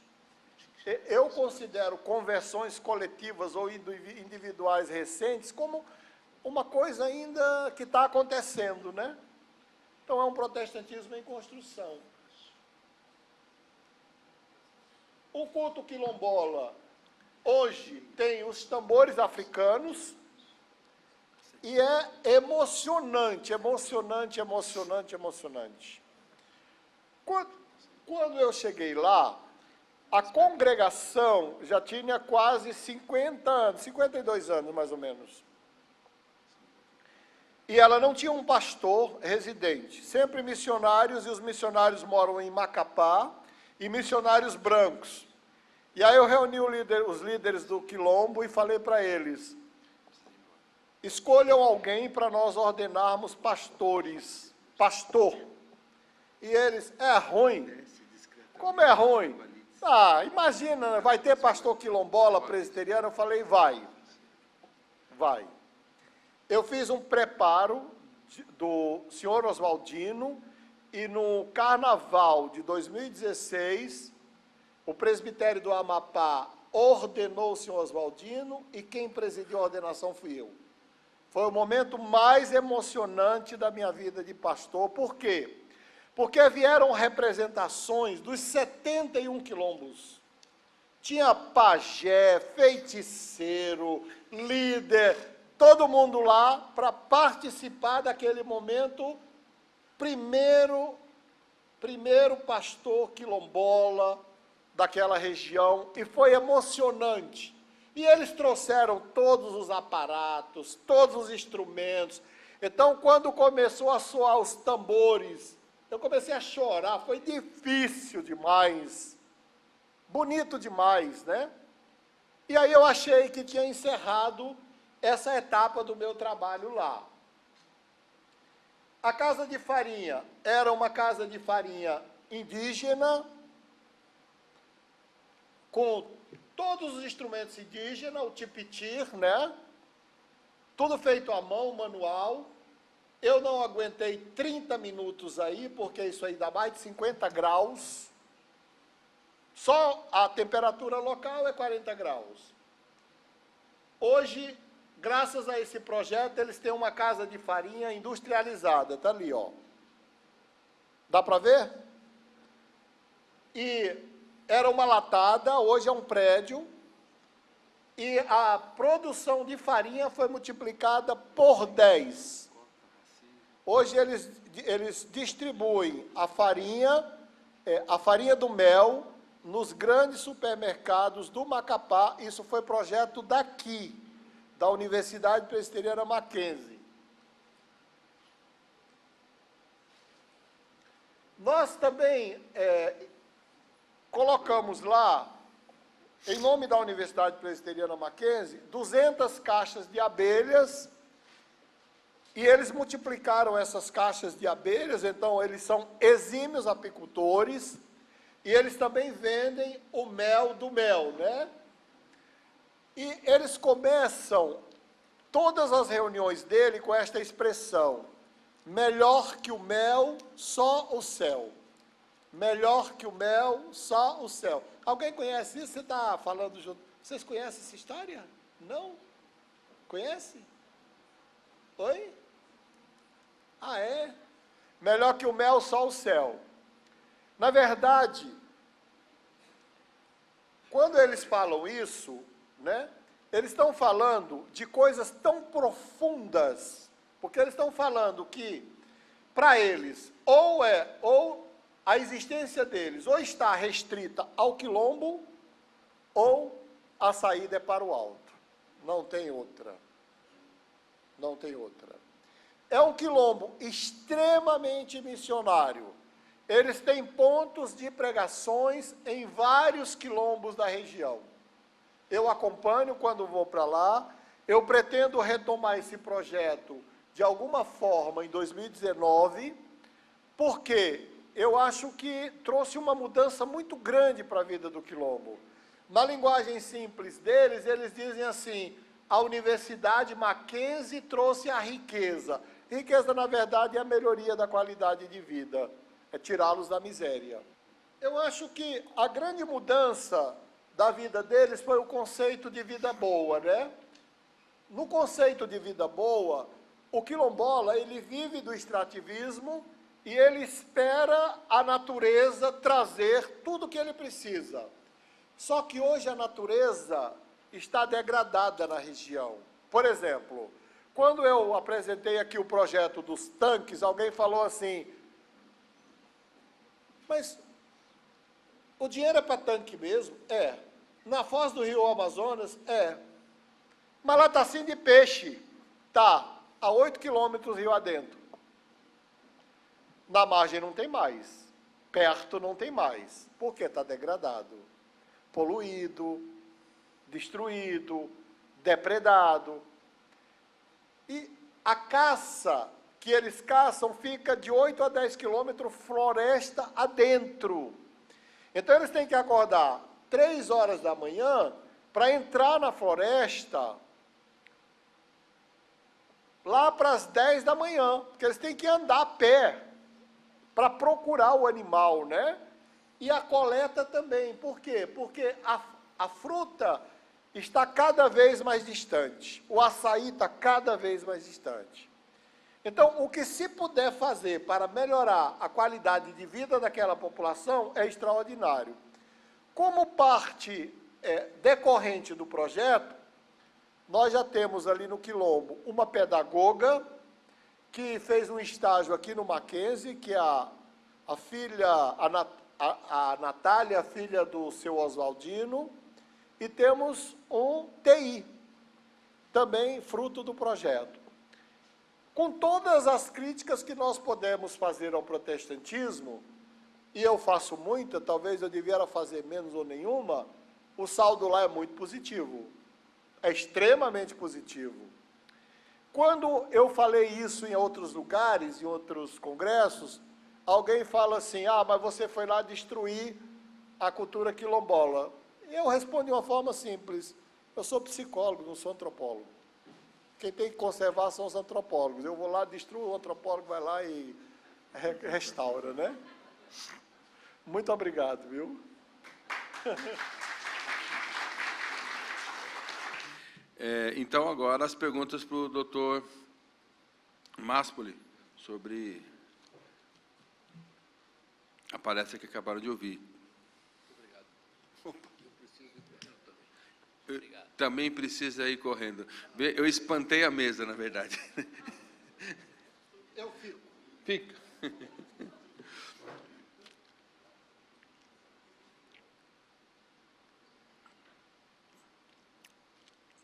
Eu considero conversões coletivas ou individuais recentes como uma coisa ainda que está acontecendo, né? Então, é um protestantismo em construção. O culto quilombola, hoje, tem os tambores africanos, E é emocionante, emocionante, emocionante, emocionante. Quando eu cheguei lá, a congregação já tinha quase 50 anos, 52 anos mais ou menos. E ela não tinha um pastor residente, sempre missionários, e os missionários moram em Macapá, e missionários brancos. E aí eu reuni os líderes do Quilombo e falei para eles, escolham alguém para nós ordenarmos pastores, pastor. E eles, é ruim. Como é ruim? Ah, imagina, vai ter pastor quilombola, presbiteriano? Eu falei, vai. Eu fiz um preparo do senhor Oswaldino, e no carnaval de 2016, o presbitério do Amapá ordenou o senhor Oswaldino, e quem presidiu a ordenação fui eu. Foi o momento mais emocionante da minha vida de pastor. Por quê? Porque vieram representações dos 71 quilombos. Tinha pajé, feiticeiro, líder, todo mundo lá para participar daquele momento. Primeiro pastor quilombola daquela região, e foi emocionante. E eles trouxeram todos os aparatos, todos os instrumentos. Então, quando começou a soar os tambores, eu comecei a chorar, foi difícil demais, bonito demais, né? E aí eu achei que tinha encerrado essa etapa do meu trabalho lá. A casa de farinha era uma casa de farinha indígena, com todos os instrumentos indígenas, o tipitir, né? Tudo feito à mão, manual. Eu não aguentei 30 minutos aí, porque isso aí dá mais de 50 graus. Só a temperatura local é 40 graus. Hoje, graças a esse projeto, eles têm uma casa de farinha industrializada. Está ali, ó. Dá para ver? E era uma latada, hoje é um prédio, e a produção de farinha foi multiplicada por 10. Hoje eles distribuem a farinha do mel nos grandes supermercados do Macapá. Isso foi projeto daqui, da Universidade Presbiteriana Mackenzie. Nós também colocamos lá, em nome da Universidade Presbiteriana Mackenzie, 200 caixas de abelhas, e eles multiplicaram essas caixas de abelhas. Então eles são exímios apicultores, e eles também vendem o mel do mel, né? E eles começam todas as reuniões dele com esta expressão: melhor que o mel, só o céu. Melhor que o mel, só o céu. Alguém conhece isso? Você está falando junto? Vocês conhecem essa história? Não? Conhece? Oi? Ah, é? Melhor que o mel, só o céu. Na verdade, quando eles falam isso, né, eles estão falando de coisas tão profundas, porque eles estão falando que, para eles, ou a existência deles ou está restrita ao quilombo, ou a saída é para o alto. Não tem outra. Não tem outra. É um quilombo extremamente missionário. Eles têm pontos de pregações em vários quilombos da região. Eu acompanho quando vou para lá. Eu pretendo retomar esse projeto de alguma forma em 2019, porque eu acho que trouxe uma mudança muito grande para a vida do quilombo. Na linguagem simples deles, eles dizem assim: a Universidade Mackenzie trouxe a riqueza. Riqueza, na verdade, é a melhoria da qualidade de vida, é tirá-los da miséria. Eu acho que a grande mudança da vida deles foi o conceito de vida boa, né? No conceito de vida boa, o quilombola, ele vive do extrativismo e ele espera a natureza trazer tudo o que ele precisa. Só que hoje a natureza está degradada na região. Por exemplo, Quando eu apresentei aqui o projeto dos tanques, alguém falou assim, mas o dinheiro é para tanque mesmo? É. Na foz do rio Amazonas? É. Mas lá está assim de peixe. Tá, a 8 quilômetros rio adentro. Na margem não tem mais. Perto não tem mais. Por quê? Está degradado. Poluído, destruído, depredado. E a caça que eles caçam fica de 8 a 10 quilômetros floresta adentro. Então, eles têm que acordar 3 horas da manhã para entrar na floresta lá para as 10 da manhã, porque eles têm que andar a pé para procurar o animal, né? E a coleta também. Por quê? Porque a fruta está cada vez mais distante. O açaí está cada vez mais distante. Então, o que se puder fazer para melhorar a qualidade de vida daquela população é extraordinário. Como parte decorrente do projeto, nós já temos ali no Quilombo uma pedagoga que fez um estágio aqui no Mackenzie, que é a filha, a Natália, filha do seu Oswaldino, e temos um TI, também fruto do projeto. Com todas as críticas que nós podemos fazer ao protestantismo, e eu faço muita, talvez eu devia fazer menos ou nenhuma, o saldo lá é muito positivo, é extremamente positivo. Quando eu falei isso em outros lugares, em outros congressos, alguém fala assim, mas você foi lá destruir a cultura quilombola. Eu respondo de uma forma simples, eu sou psicólogo, não sou antropólogo. Quem tem que conservar são os antropólogos. Eu vou lá, destruo, o antropólogo vai lá e restaura, né? Muito obrigado, viu? Então, agora, as perguntas para o doutor Máspoli, sobre a palestra que acabaram de ouvir. Obrigado. Opa. Eu preciso ir correndo também. Obrigado. Também precisa ir correndo. Eu espantei a mesa, na verdade. Eu fico. Fica.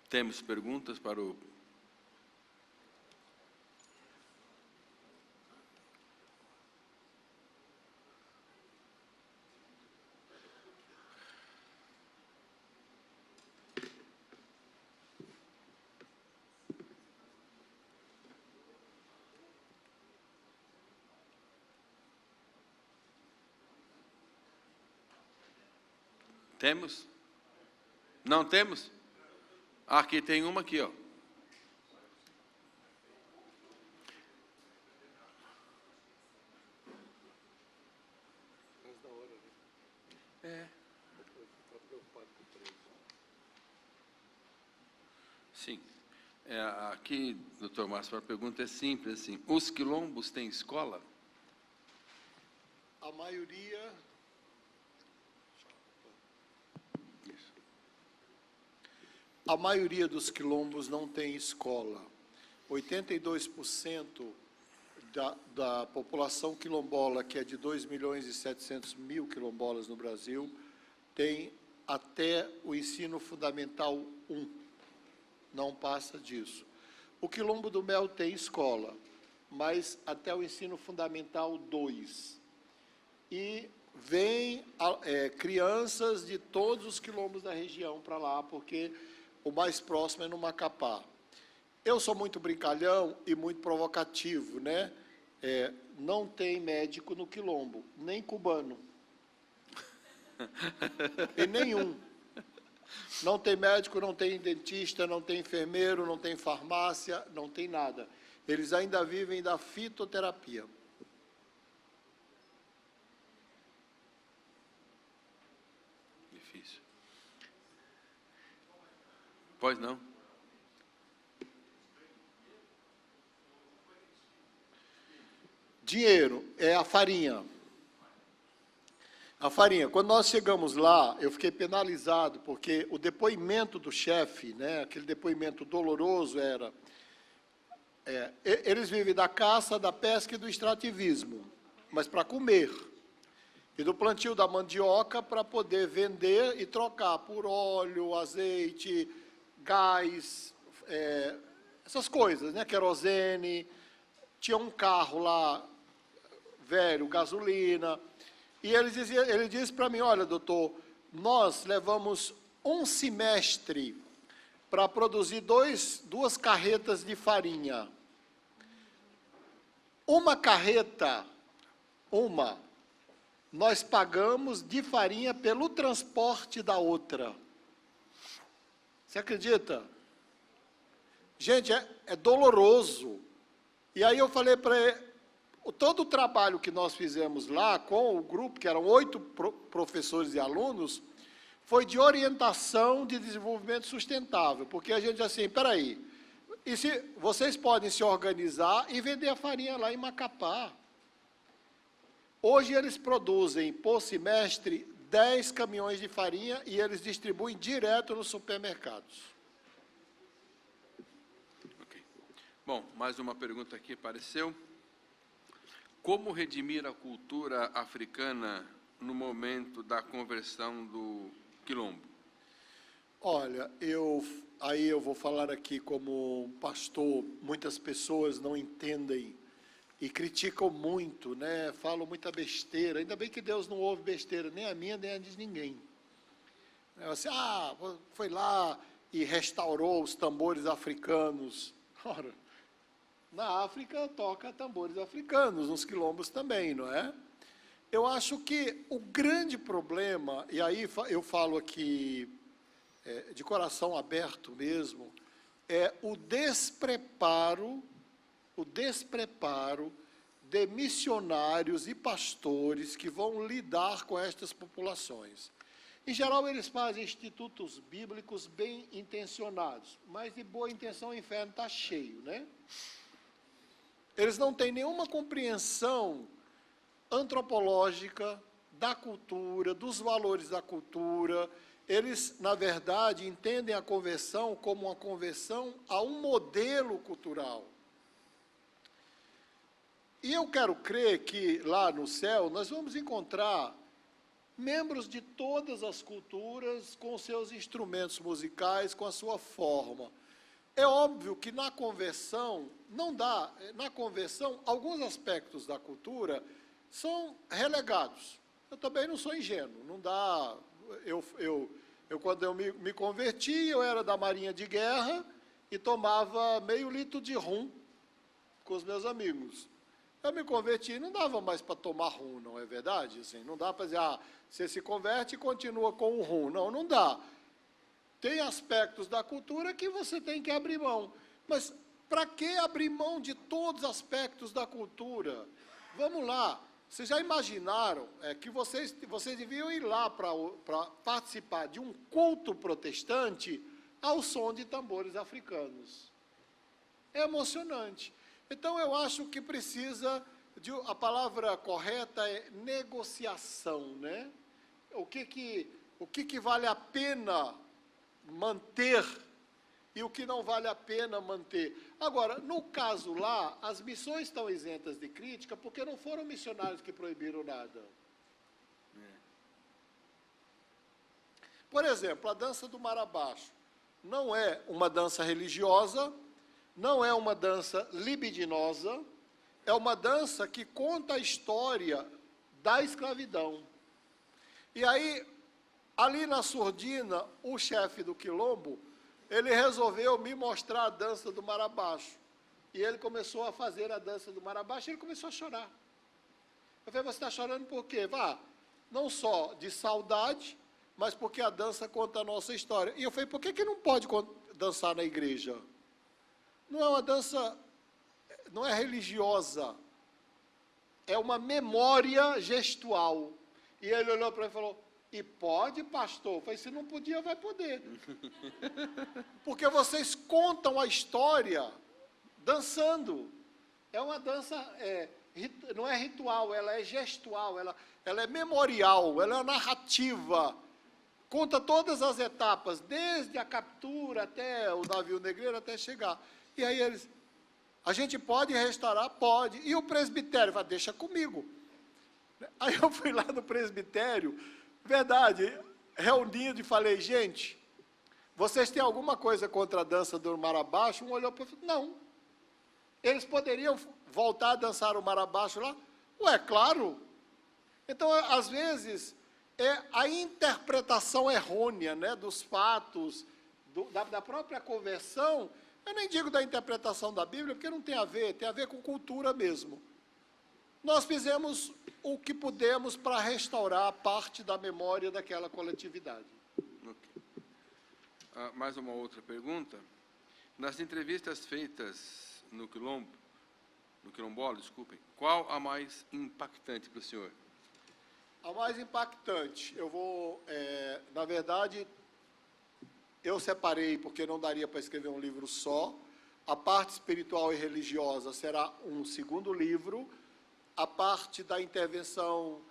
Temos perguntas para o... Temos? Não temos? Aqui tem uma aqui, ó. Sim. Aqui, doutor Márcio, a pergunta é simples, assim. Os quilombos têm escola? A maioria... A maioria dos quilombos não tem escola. 82% da população quilombola, que é de 2.700.000 quilombolas no Brasil, tem até o ensino fundamental 1. Não passa disso. O Quilombo do Mel tem escola, mas até o ensino fundamental 2. E vem crianças de todos os quilombos da região para lá, porque o mais próximo é no Macapá. Eu sou muito brincalhão e muito provocativo, né? Não tem médico no Quilombo, nem cubano. E nenhum. Não tem médico, não tem dentista, não tem enfermeiro, não tem farmácia, não tem nada. Eles ainda vivem da fitoterapia. Difícil. Pois não? Dinheiro é a farinha. A farinha. Quando nós chegamos lá, eu fiquei penalizado, porque o depoimento do chefe, né, aquele depoimento doloroso era: Eles vivem da caça, da pesca e do extrativismo, mas para comer. E do plantio da mandioca para poder vender e trocar por óleo, azeite, gás, essas coisas, né? Querosene. Tinha um carro lá, velho, gasolina. E ele disse para mim, olha, doutor, nós levamos um semestre para produzir duas carretas de farinha. Uma carreta, nós pagamos de farinha pelo transporte da outra. Você acredita? Gente, é doloroso. E aí eu falei para ele, todo o trabalho que nós fizemos lá com o grupo, que eram 8 professores e alunos, foi de orientação de desenvolvimento sustentável, porque a gente assim, espera aí, e se vocês podem se organizar e vender a farinha lá em Macapá. Hoje eles produzem, por semestre, 10 caminhões de farinha e eles distribuem direto nos supermercados. Ok. Bom, mais uma pergunta aqui apareceu. Como redimir a cultura africana no momento da conversão do quilombo? Olha, eu vou falar aqui como pastor, muitas pessoas não entendem e criticam muito, né? Falam muita besteira. Ainda bem que Deus não ouve besteira, nem a minha, nem a de ninguém. Assim, foi lá e restaurou os tambores africanos. Ora, na África toca tambores africanos, nos quilombos também, não é? Eu acho que o grande problema, e aí eu falo aqui de coração aberto mesmo, é o despreparo de missionários e pastores que vão lidar com estas populações. Em geral, eles fazem institutos bíblicos bem intencionados, mas de boa intenção o inferno está cheio, né? Eles não têm nenhuma compreensão antropológica da cultura, dos valores da cultura. Eles, na verdade, entendem a conversão como uma conversão a um modelo cultural. E eu quero crer que lá no céu nós vamos encontrar membros de todas as culturas com seus instrumentos musicais, com a sua forma. É óbvio que na conversão, alguns aspectos da cultura são relegados. Eu também não sou ingênuo, não dá. Quando eu me converti, eu era da Marinha de Guerra e tomava meio litro de rum com os meus amigos. Eu me converti, não dava mais para tomar rum, não é verdade? Assim, não dá para dizer, você se converte e continua com o rum. Não dá. Tem aspectos da cultura que você tem que abrir mão. Mas para que abrir mão de todos os aspectos da cultura? Vamos lá. Vocês já imaginaram que vocês deviam ir lá para participar de um culto protestante ao som de tambores africanos? É emocionante. Então, eu acho que precisa, a palavra correta é negociação, né? O que vale a pena manter e o que não vale a pena manter. Agora, no caso lá, as missões estão isentas de crítica porque não foram missionários que proibiram nada. Por exemplo, a dança do Marabaixo não é uma dança religiosa, não é uma dança libidinosa, é uma dança que conta a história da escravidão. E aí, ali na surdina, o chefe do quilombo, ele resolveu me mostrar a dança do Marabaixo. E ele começou a fazer a dança do Marabaixo e ele começou a chorar. Eu falei, você está chorando por quê? Não só de saudade, mas porque a dança conta a nossa história. E eu falei, por que não pode dançar na igreja? Não é uma dança, não é religiosa, é uma memória gestual. E ele olhou para mim e falou, e pode, pastor? Eu falei, se não podia, vai poder. Porque vocês contam a história dançando. É uma dança, não é ritual, ela é gestual, ela é memorial, ela é narrativa. Conta todas as etapas, desde a captura até o navio negreiro, até chegar. E aí eles, A gente pode restaurar? Pode. E o presbitério? Vai, deixa comigo. Aí eu fui lá no presbitério, verdade, reunindo e falei, gente, vocês têm alguma coisa contra a dança do mar abaixo? Um olhou para mim e falou, não. Eles poderiam voltar a dançar o mar abaixo lá? Ué, claro. Então, às vezes, é a interpretação errônea, né, dos fatos, da própria conversão. Eu nem digo da interpretação da Bíblia, porque não tem a ver com cultura mesmo. Nós fizemos o que pudemos para restaurar parte da memória daquela coletividade. Ok. Mais uma outra pergunta. Nas entrevistas feitas no quilombola, desculpem, qual a mais impactante para o senhor? A mais impactante, na verdade, eu separei, porque não daria para escrever um livro só. A parte espiritual e religiosa será um segundo livro. A parte da intervenção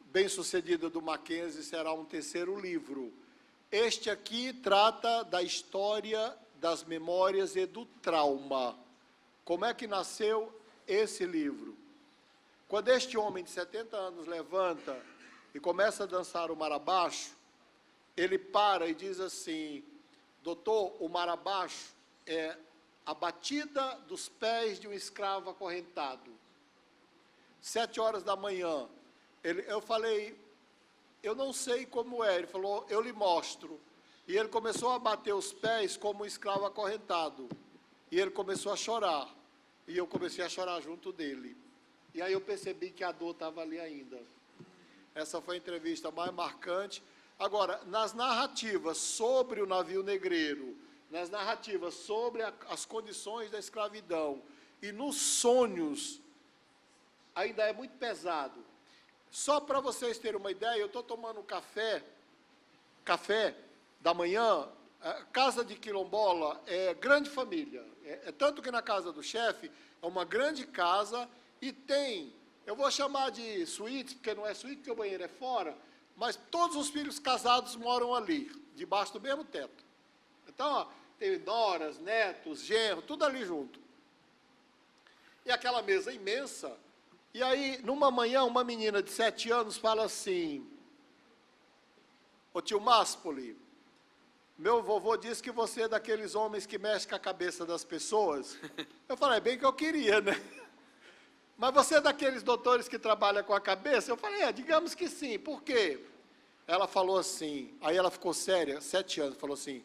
bem-sucedida do Mackenzie será um terceiro livro. Este aqui trata da história das memórias e do trauma. Como é que nasceu esse livro? Quando este homem de 70 anos levanta e começa a dançar o mar abaixo, ele para e diz assim, doutor, o mar abaixo é a batida dos pés de um escravo acorrentado. 7 horas da manhã, eu falei, eu não sei como é. Ele falou, eu lhe mostro. E ele começou a bater os pés como um escravo acorrentado. E ele começou a chorar. E eu comecei a chorar junto dele. E aí eu percebi que a dor estava ali ainda. Essa foi a entrevista mais marcante. Agora, nas narrativas sobre o navio negreiro, nas narrativas sobre as condições da escravidão e nos sonhos, ainda é muito pesado. Só para vocês terem uma ideia, eu estou tomando café da manhã, casa de quilombola, grande família. Tanto que na casa do chefe, é uma grande casa e tem, eu vou chamar de suíte, porque não é suíte, porque o banheiro é fora, mas todos os filhos casados moram ali, debaixo do mesmo teto. Então, ó, tem noras, netos, genro, tudo ali junto. E aquela mesa imensa. E aí, numa manhã, uma menina de 7 anos fala assim, ô tio Máspoli, meu vovô disse que você é daqueles homens que mexem com a cabeça das pessoas. Eu falei, é bem que eu queria, né? Mas você é daqueles doutores que trabalham com a cabeça? Eu falei, digamos que sim. Por quê? Ela falou assim, aí ela ficou séria, 7 anos, falou assim,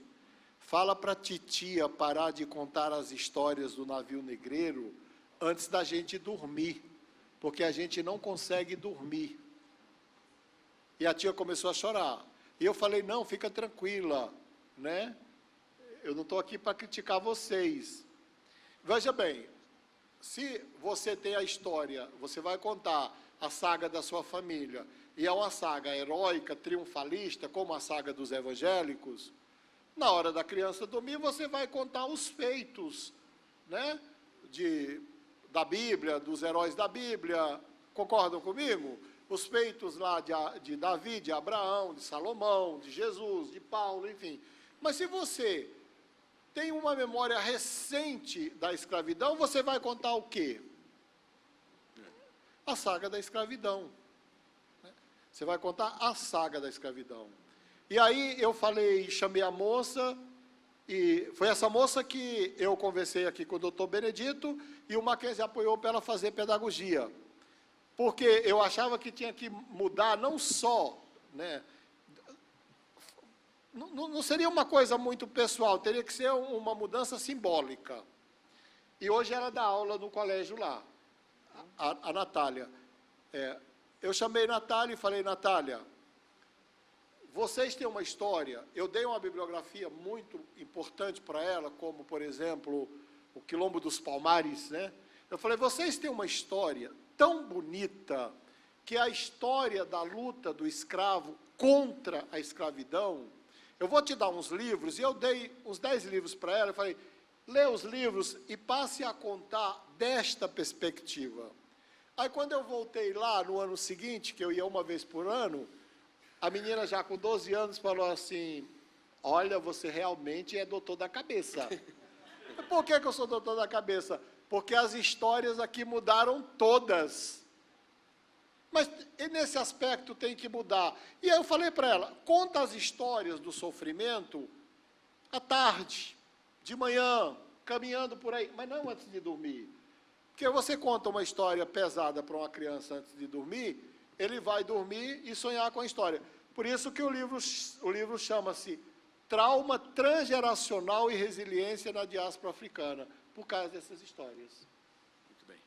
fala para a titia parar de contar as histórias do navio negreiro antes da gente dormir, porque a gente não consegue dormir. E a tia começou a chorar. E eu falei, não, fica tranquila, né? Eu não estou aqui para criticar vocês. Veja bem, se você tem a história, você vai contar a saga da sua família, e é uma saga heróica, triunfalista, como a saga dos evangélicos, na hora da criança dormir, você vai contar os feitos, né, da Bíblia, dos heróis da Bíblia, concordam comigo? Os feitos lá de Davi, de Abraão, de Salomão, de Jesus, de Paulo, enfim. Mas se você tem uma memória recente da escravidão, você vai contar o quê? A saga da escravidão. Você vai contar a saga da escravidão. E aí eu falei, chamei a moça, e foi essa moça que eu conversei aqui com o doutor Benedito, e o Mackenzie apoiou para ela fazer pedagogia. Porque eu achava que tinha que mudar não só, né, não seria uma coisa muito pessoal, teria que ser uma mudança simbólica. E hoje ela dá aula no colégio lá, a Natália. Eu chamei Natália e falei, Natália, vocês têm uma história, eu dei uma bibliografia muito importante para ela, como, por exemplo, o Quilombo dos Palmares, né? Eu falei, vocês têm uma história tão bonita, que é a história da luta do escravo contra a escravidão. Eu vou te dar uns livros, e eu dei uns 10 livros para ela, eu falei, lê os livros e passe a contar desta perspectiva. Aí, quando eu voltei lá, no ano seguinte, que eu ia uma vez por ano, a menina já com 12 anos falou assim, olha, você realmente é doutor da cabeça. Por que eu sou doutor da cabeça? Porque as histórias aqui mudaram todas. Mas nesse aspecto tem que mudar. E aí eu falei para ela, conta as histórias do sofrimento à tarde, de manhã, caminhando por aí, mas não antes de dormir. Porque você conta uma história pesada para uma criança antes de dormir, ele vai dormir e sonhar com a história. Por isso que o livro chama-se Trauma Transgeracional e Resiliência na Diáspora Africana, por causa dessas histórias. Muito bem.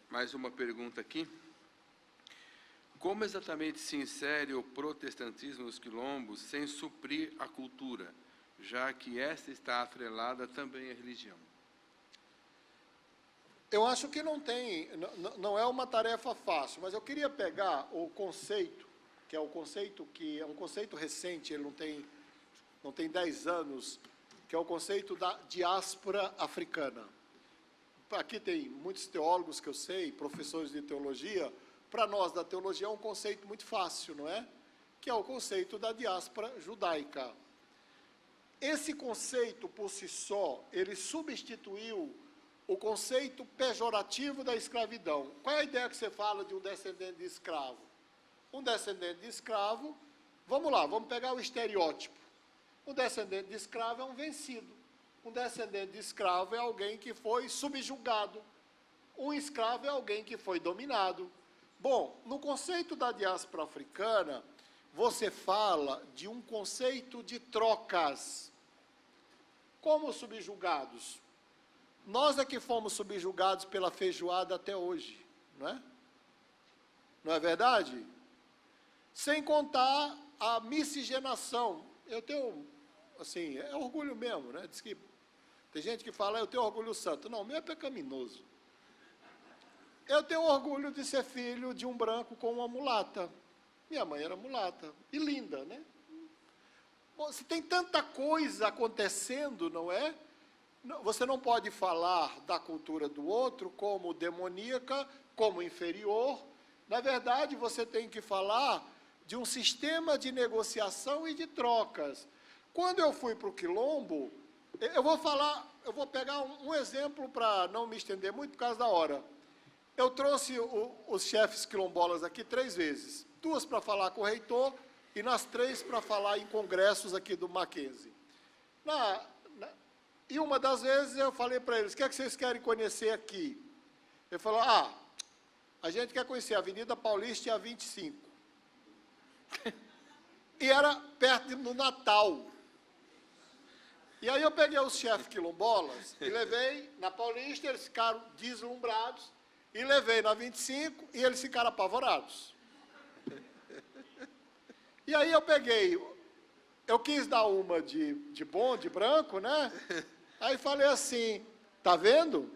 Mais uma pergunta aqui. Como exatamente se insere o protestantismo nos quilombos sem suprir a cultura, já que esta está atrelada também à religião? Eu acho que não é uma tarefa fácil, mas eu queria pegar o conceito, que é um conceito recente, ele não tem 10 anos, que é o conceito da diáspora africana. Aqui tem muitos teólogos que eu sei, professores de teologia. Para nós da teologia é um conceito muito fácil, não é? Que é o conceito da diáspora judaica. Esse conceito, por si só, ele substituiu o conceito pejorativo da escravidão. Qual é a ideia que você fala de um descendente de escravo? Um descendente de escravo, vamos lá, vamos pegar o estereótipo. Um descendente de escravo é um vencido. Um descendente de escravo é alguém que foi subjugado. Um escravo é alguém que foi dominado. Bom, no conceito da diáspora africana, você fala de um conceito de trocas. Como subjugados? Nós é que fomos subjugados pela feijoada até hoje, não é? Não é verdade? Sem contar a miscigenação. Eu tenho, assim, é orgulho mesmo, né? Diz que tem gente que fala, eu tenho orgulho santo. Não, o meu é pecaminoso. Eu tenho orgulho de ser filho de um branco com uma mulata. Minha mãe era mulata. E linda, né? Bom, se tem tanta coisa acontecendo, não é? Você não pode falar da cultura do outro como demoníaca, como inferior. Na verdade, você tem que falar de um sistema de negociação e de trocas. Quando eu fui para o Quilombo, eu vou pegar um exemplo para não me estender muito por causa da hora. Eu trouxe os chefes quilombolas aqui 3 vezes. 2 para falar com o reitor e nas 3 para falar em congressos aqui do Mackenzie. E uma das vezes eu falei para eles, o que é que vocês querem conhecer aqui? Ele falou, a gente quer conhecer a Avenida Paulista e a 25. E era perto do Natal. E aí eu peguei os chefes quilombolas e levei na Paulista, eles ficaram deslumbrados, e levei na 25 e eles ficaram apavorados. E aí eu quis dar uma de branco, né? Aí falei assim, tá vendo?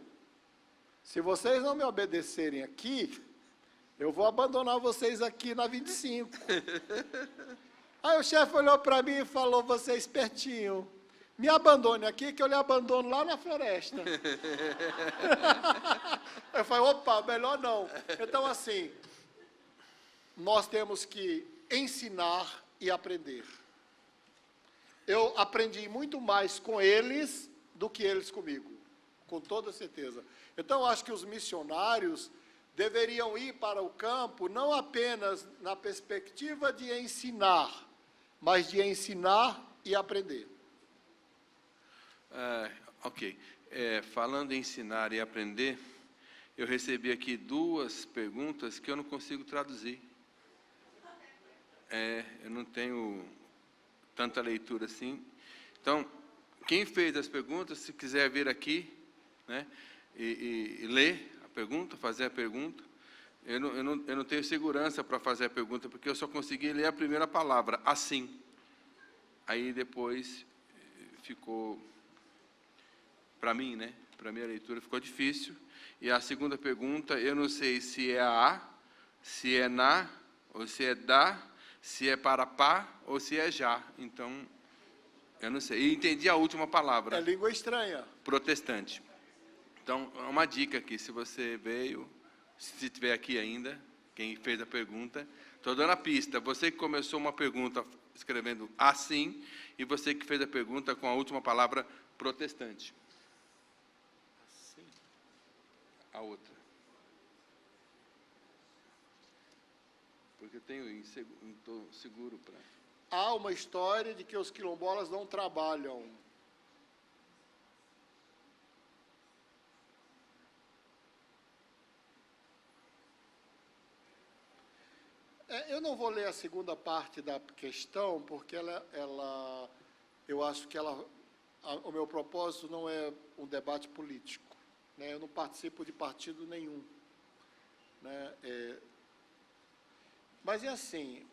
Se vocês não me obedecerem aqui, eu vou abandonar vocês aqui na 25. Aí o chefe olhou para mim e falou, você é espertinho. Me abandone aqui, que eu lhe abandono lá na floresta. Eu falei, opa, melhor não. Então, assim, nós temos que ensinar e aprender. Eu aprendi muito mais com eles do que eles comigo, com toda certeza. Então, eu acho que os missionários deveriam ir para o campo não apenas na perspectiva de ensinar, mas de ensinar e aprender. Ok. Falando em ensinar e aprender, eu recebi aqui 2 perguntas que eu não consigo traduzir. Eu não tenho tanta leitura assim. Então, quem fez as perguntas, se quiser vir aqui, né, e ler a pergunta, fazer a pergunta, eu não tenho segurança para fazer a pergunta, porque eu só consegui ler a primeira palavra, assim. Aí depois ficou... Para mim, né? Para a minha leitura ficou difícil. E a segunda pergunta, eu não sei se é a, se é na, ou se é da, se é para pá, ou se é já. Então, eu não sei. E entendi a última palavra. É língua estranha. Protestante. Então, uma dica aqui, se você veio, se estiver aqui ainda, quem fez a pergunta, estou dando a pista. Você que começou uma pergunta escrevendo assim, e você que fez a pergunta com a última palavra protestante. Assim. A outra. Porque eu tenho seguro para... Há uma história de que os quilombolas não trabalham. Eu não vou ler a segunda parte da questão, porque eu acho que o meu propósito não é um debate político, né? Eu não participo de partido nenhum, né? Mas é assim,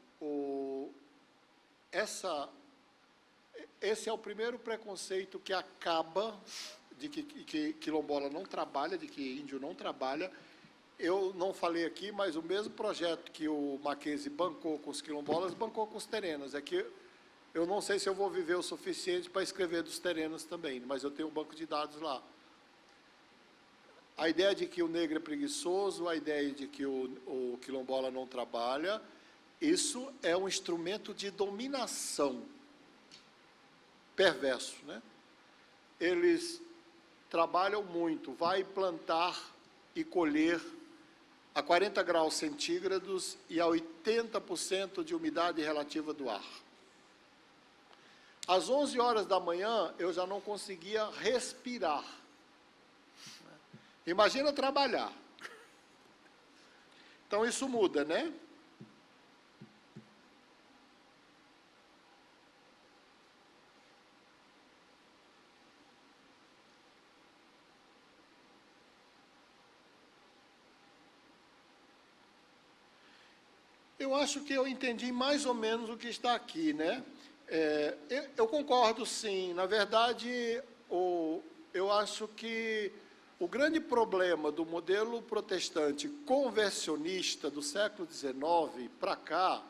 esse é o primeiro preconceito que acaba de que quilombola não trabalha, de que índio não trabalha. Eu não falei aqui, mas o mesmo projeto que o Mackenzie bancou com os quilombolas, bancou com os terenos. É que eu não sei se eu vou viver o suficiente para escrever dos terenos também, mas eu tenho um banco de dados lá. A ideia de que o negro é preguiçoso, a ideia de que o quilombola não trabalha, isso é um instrumento de dominação perverso, né? Eles trabalham muito, vai plantar e colher a 40 graus centígrados e a 80% de umidade relativa do ar. Às 11 horas da manhã, eu já não conseguia respirar. Imagina trabalhar. Então, isso muda, né? Eu acho que eu entendi mais ou menos o que está aqui, né? Eu concordo, sim. Na verdade, eu acho que o grande problema do modelo protestante conversionista do século XIX para cá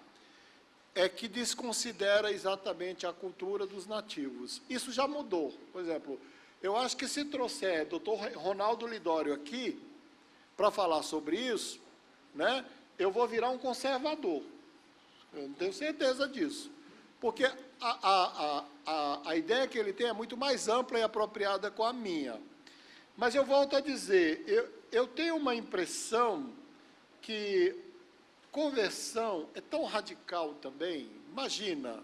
é que desconsidera exatamente a cultura dos nativos. Isso já mudou. Por exemplo, eu acho que se trouxer o Dr. Ronaldo Lidório aqui para falar sobre isso, né, eu vou virar um conservador. Eu não tenho certeza disso. Porque a ideia que ele tem é muito mais ampla e apropriada com a minha. Mas eu volto a dizer, eu tenho uma impressão que conversão é tão radical também. Imagina,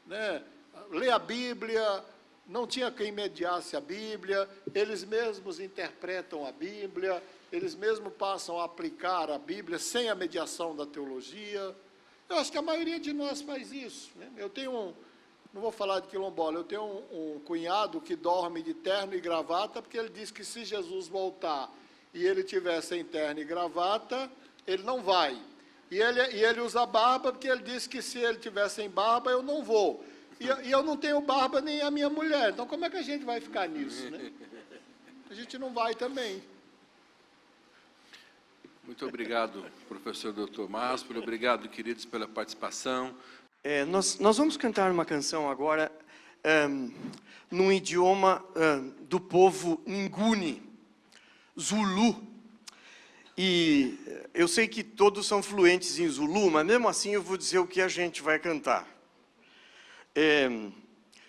né? Ler a Bíblia, não tinha quem mediasse a Bíblia, eles mesmos interpretam a Bíblia, eles mesmos passam a aplicar a Bíblia sem a mediação da teologia. Eu acho que a maioria de nós faz isso, né? Eu tenho não vou falar de quilombola, eu tenho um cunhado que dorme de terno e gravata, porque ele diz que se Jesus voltar e ele tiver sem terno e gravata, ele não vai. E ele usa barba, porque ele diz que se ele tiver sem barba, eu não vou. E eu não tenho barba nem a minha mulher, então como é que a gente vai ficar nisso, né? A gente não vai também. Muito obrigado, professor Dr. Másper. Obrigado, queridos, pela participação. Nós vamos cantar uma canção agora num idioma do povo Nguni, Zulu. E eu sei que todos são fluentes em Zulu, mas mesmo assim eu vou dizer o que a gente vai cantar.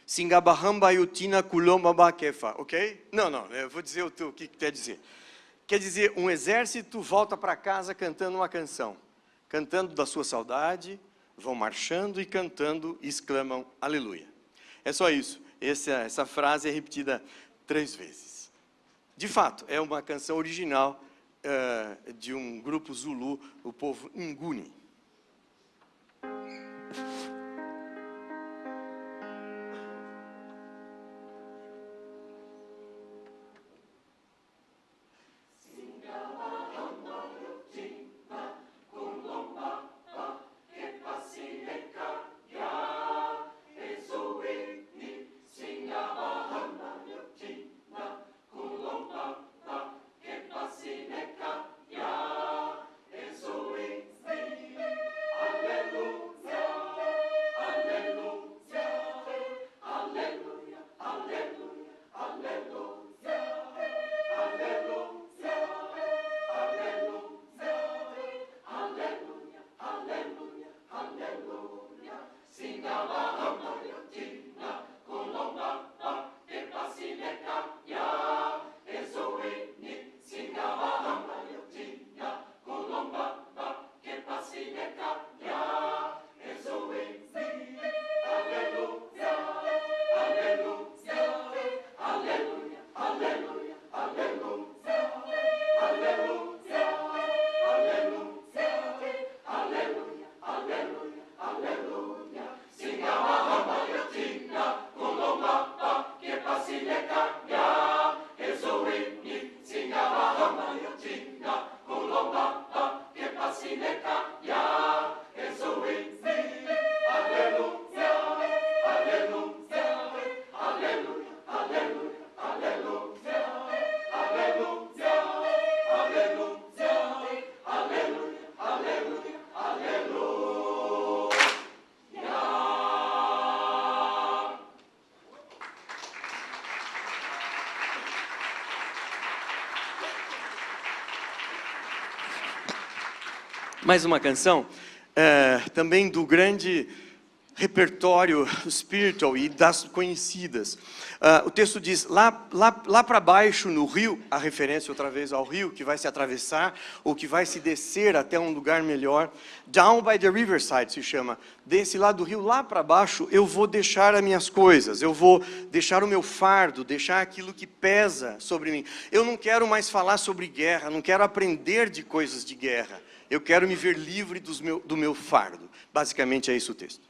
Singabahamba yutina kulomba bakefa, ok? Não, eu vou dizer o que quer dizer. Quer dizer, um exército volta para casa cantando uma canção, cantando da sua saudade, vão marchando e cantando e exclamam aleluia. É só isso. Essa frase é repetida 3 vezes. De fato, é uma canção original de um grupo Zulu, o povo Nguni. Sineka, ya, Ezui, mais uma canção, também do grande repertório spiritual e das conhecidas. O texto diz, lá para baixo no rio, a referência outra vez ao rio, que vai se atravessar, ou que vai se descer até um lugar melhor. Down by the riverside se chama. Desse lado do rio, lá para baixo, eu vou deixar as minhas coisas, eu vou deixar o meu fardo, deixar aquilo que pesa sobre mim. Eu não quero mais falar sobre guerra, não quero aprender de coisas de guerra. Eu quero me ver livre do meu fardo. Basicamente é isso o texto.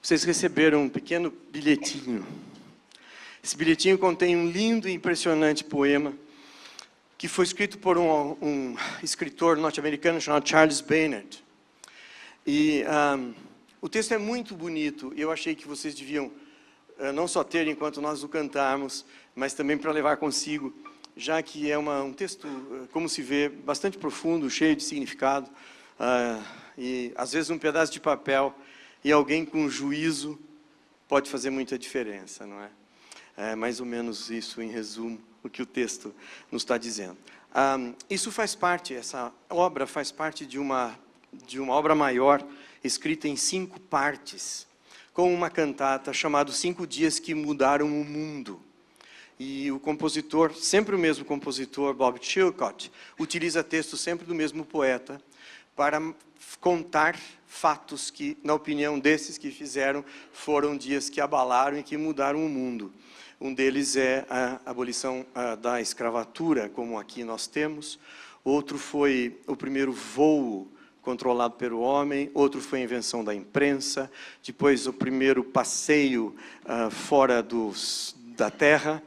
Vocês receberam um pequeno bilhetinho. Esse bilhetinho contém um lindo e impressionante poema que foi escrito por um escritor norte-americano chamado Charles Bennett. E o texto é muito bonito, e eu achei que vocês deviam não só ter enquanto nós o cantarmos, mas também para levar consigo, já que é um texto, como se vê, bastante profundo, cheio de significado, e às vezes um pedaço de papel, e alguém com juízo pode fazer muita diferença, não é? É mais ou menos isso, em resumo, o que o texto nos está dizendo. Isso faz parte, essa obra faz parte de uma obra maior, escrita em 5 partes, com uma cantata chamada 5 Dias que Mudaram o Mundo. E o compositor, sempre o mesmo compositor, Bob Chilcott, utiliza textos sempre do mesmo poeta para contar fatos que, na opinião desses que fizeram, foram dias que abalaram e que mudaram o mundo. Um deles é a abolição da escravatura, como aqui nós temos. Outro foi o primeiro voo controlado pelo homem. Outro foi a invenção da imprensa. Depois, o primeiro passeio fora da Terra.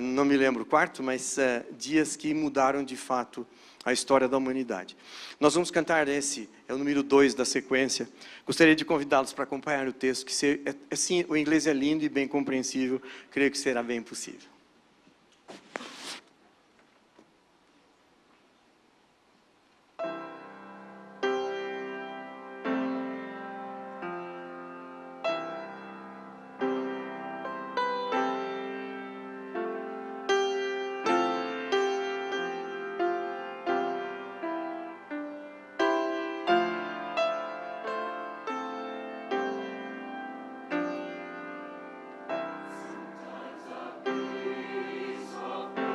Não me lembro o quarto, mas dias que mudaram de fato a história da humanidade. Nós vamos cantar esse, é o número 2 da sequência. Gostaria de convidá-los para acompanhar o texto, que assim, o inglês é lindo e bem compreensível, creio que será bem possível. Sometimes a piece of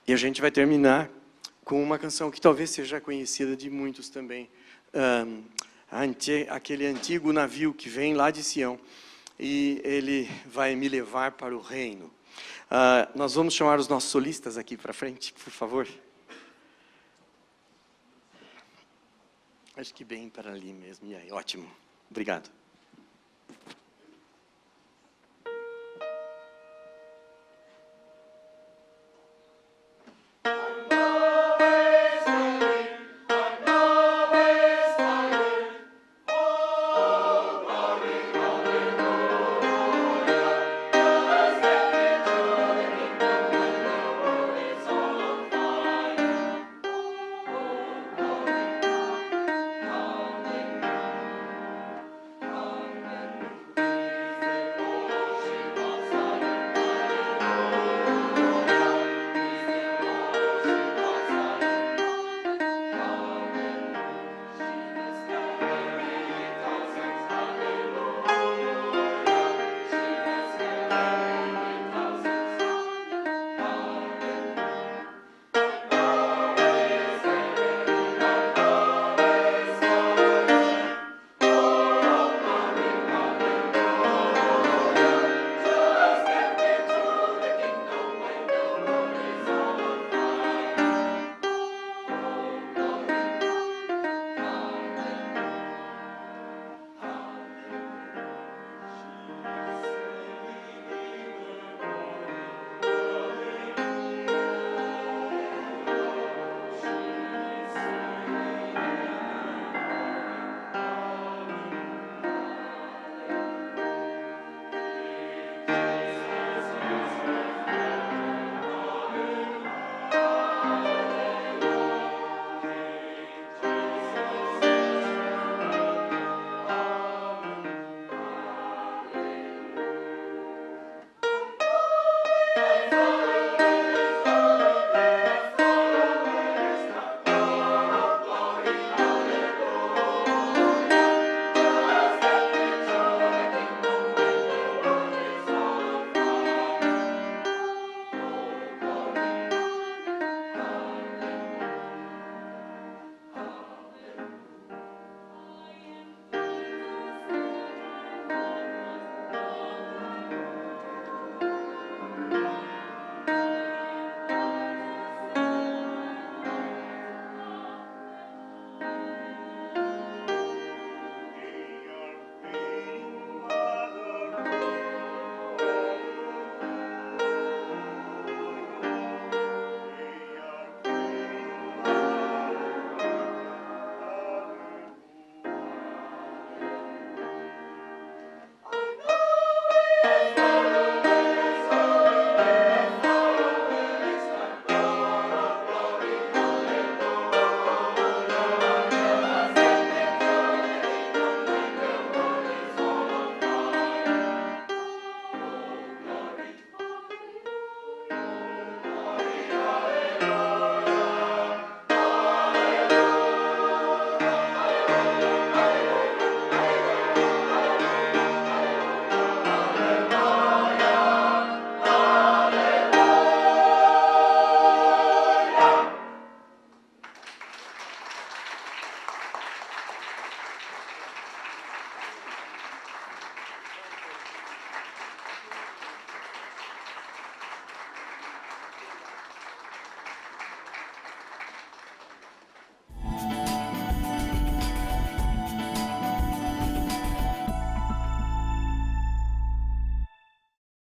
E a gente vai terminar com uma canção que talvez seja conhecida de muitos também. Aquele antigo navio que vem lá de Sião, e ele vai me levar para o reino. Nós vamos chamar os nossos solistas aqui para frente, por favor. Acho que bem para ali mesmo. E aí, ótimo. Obrigado.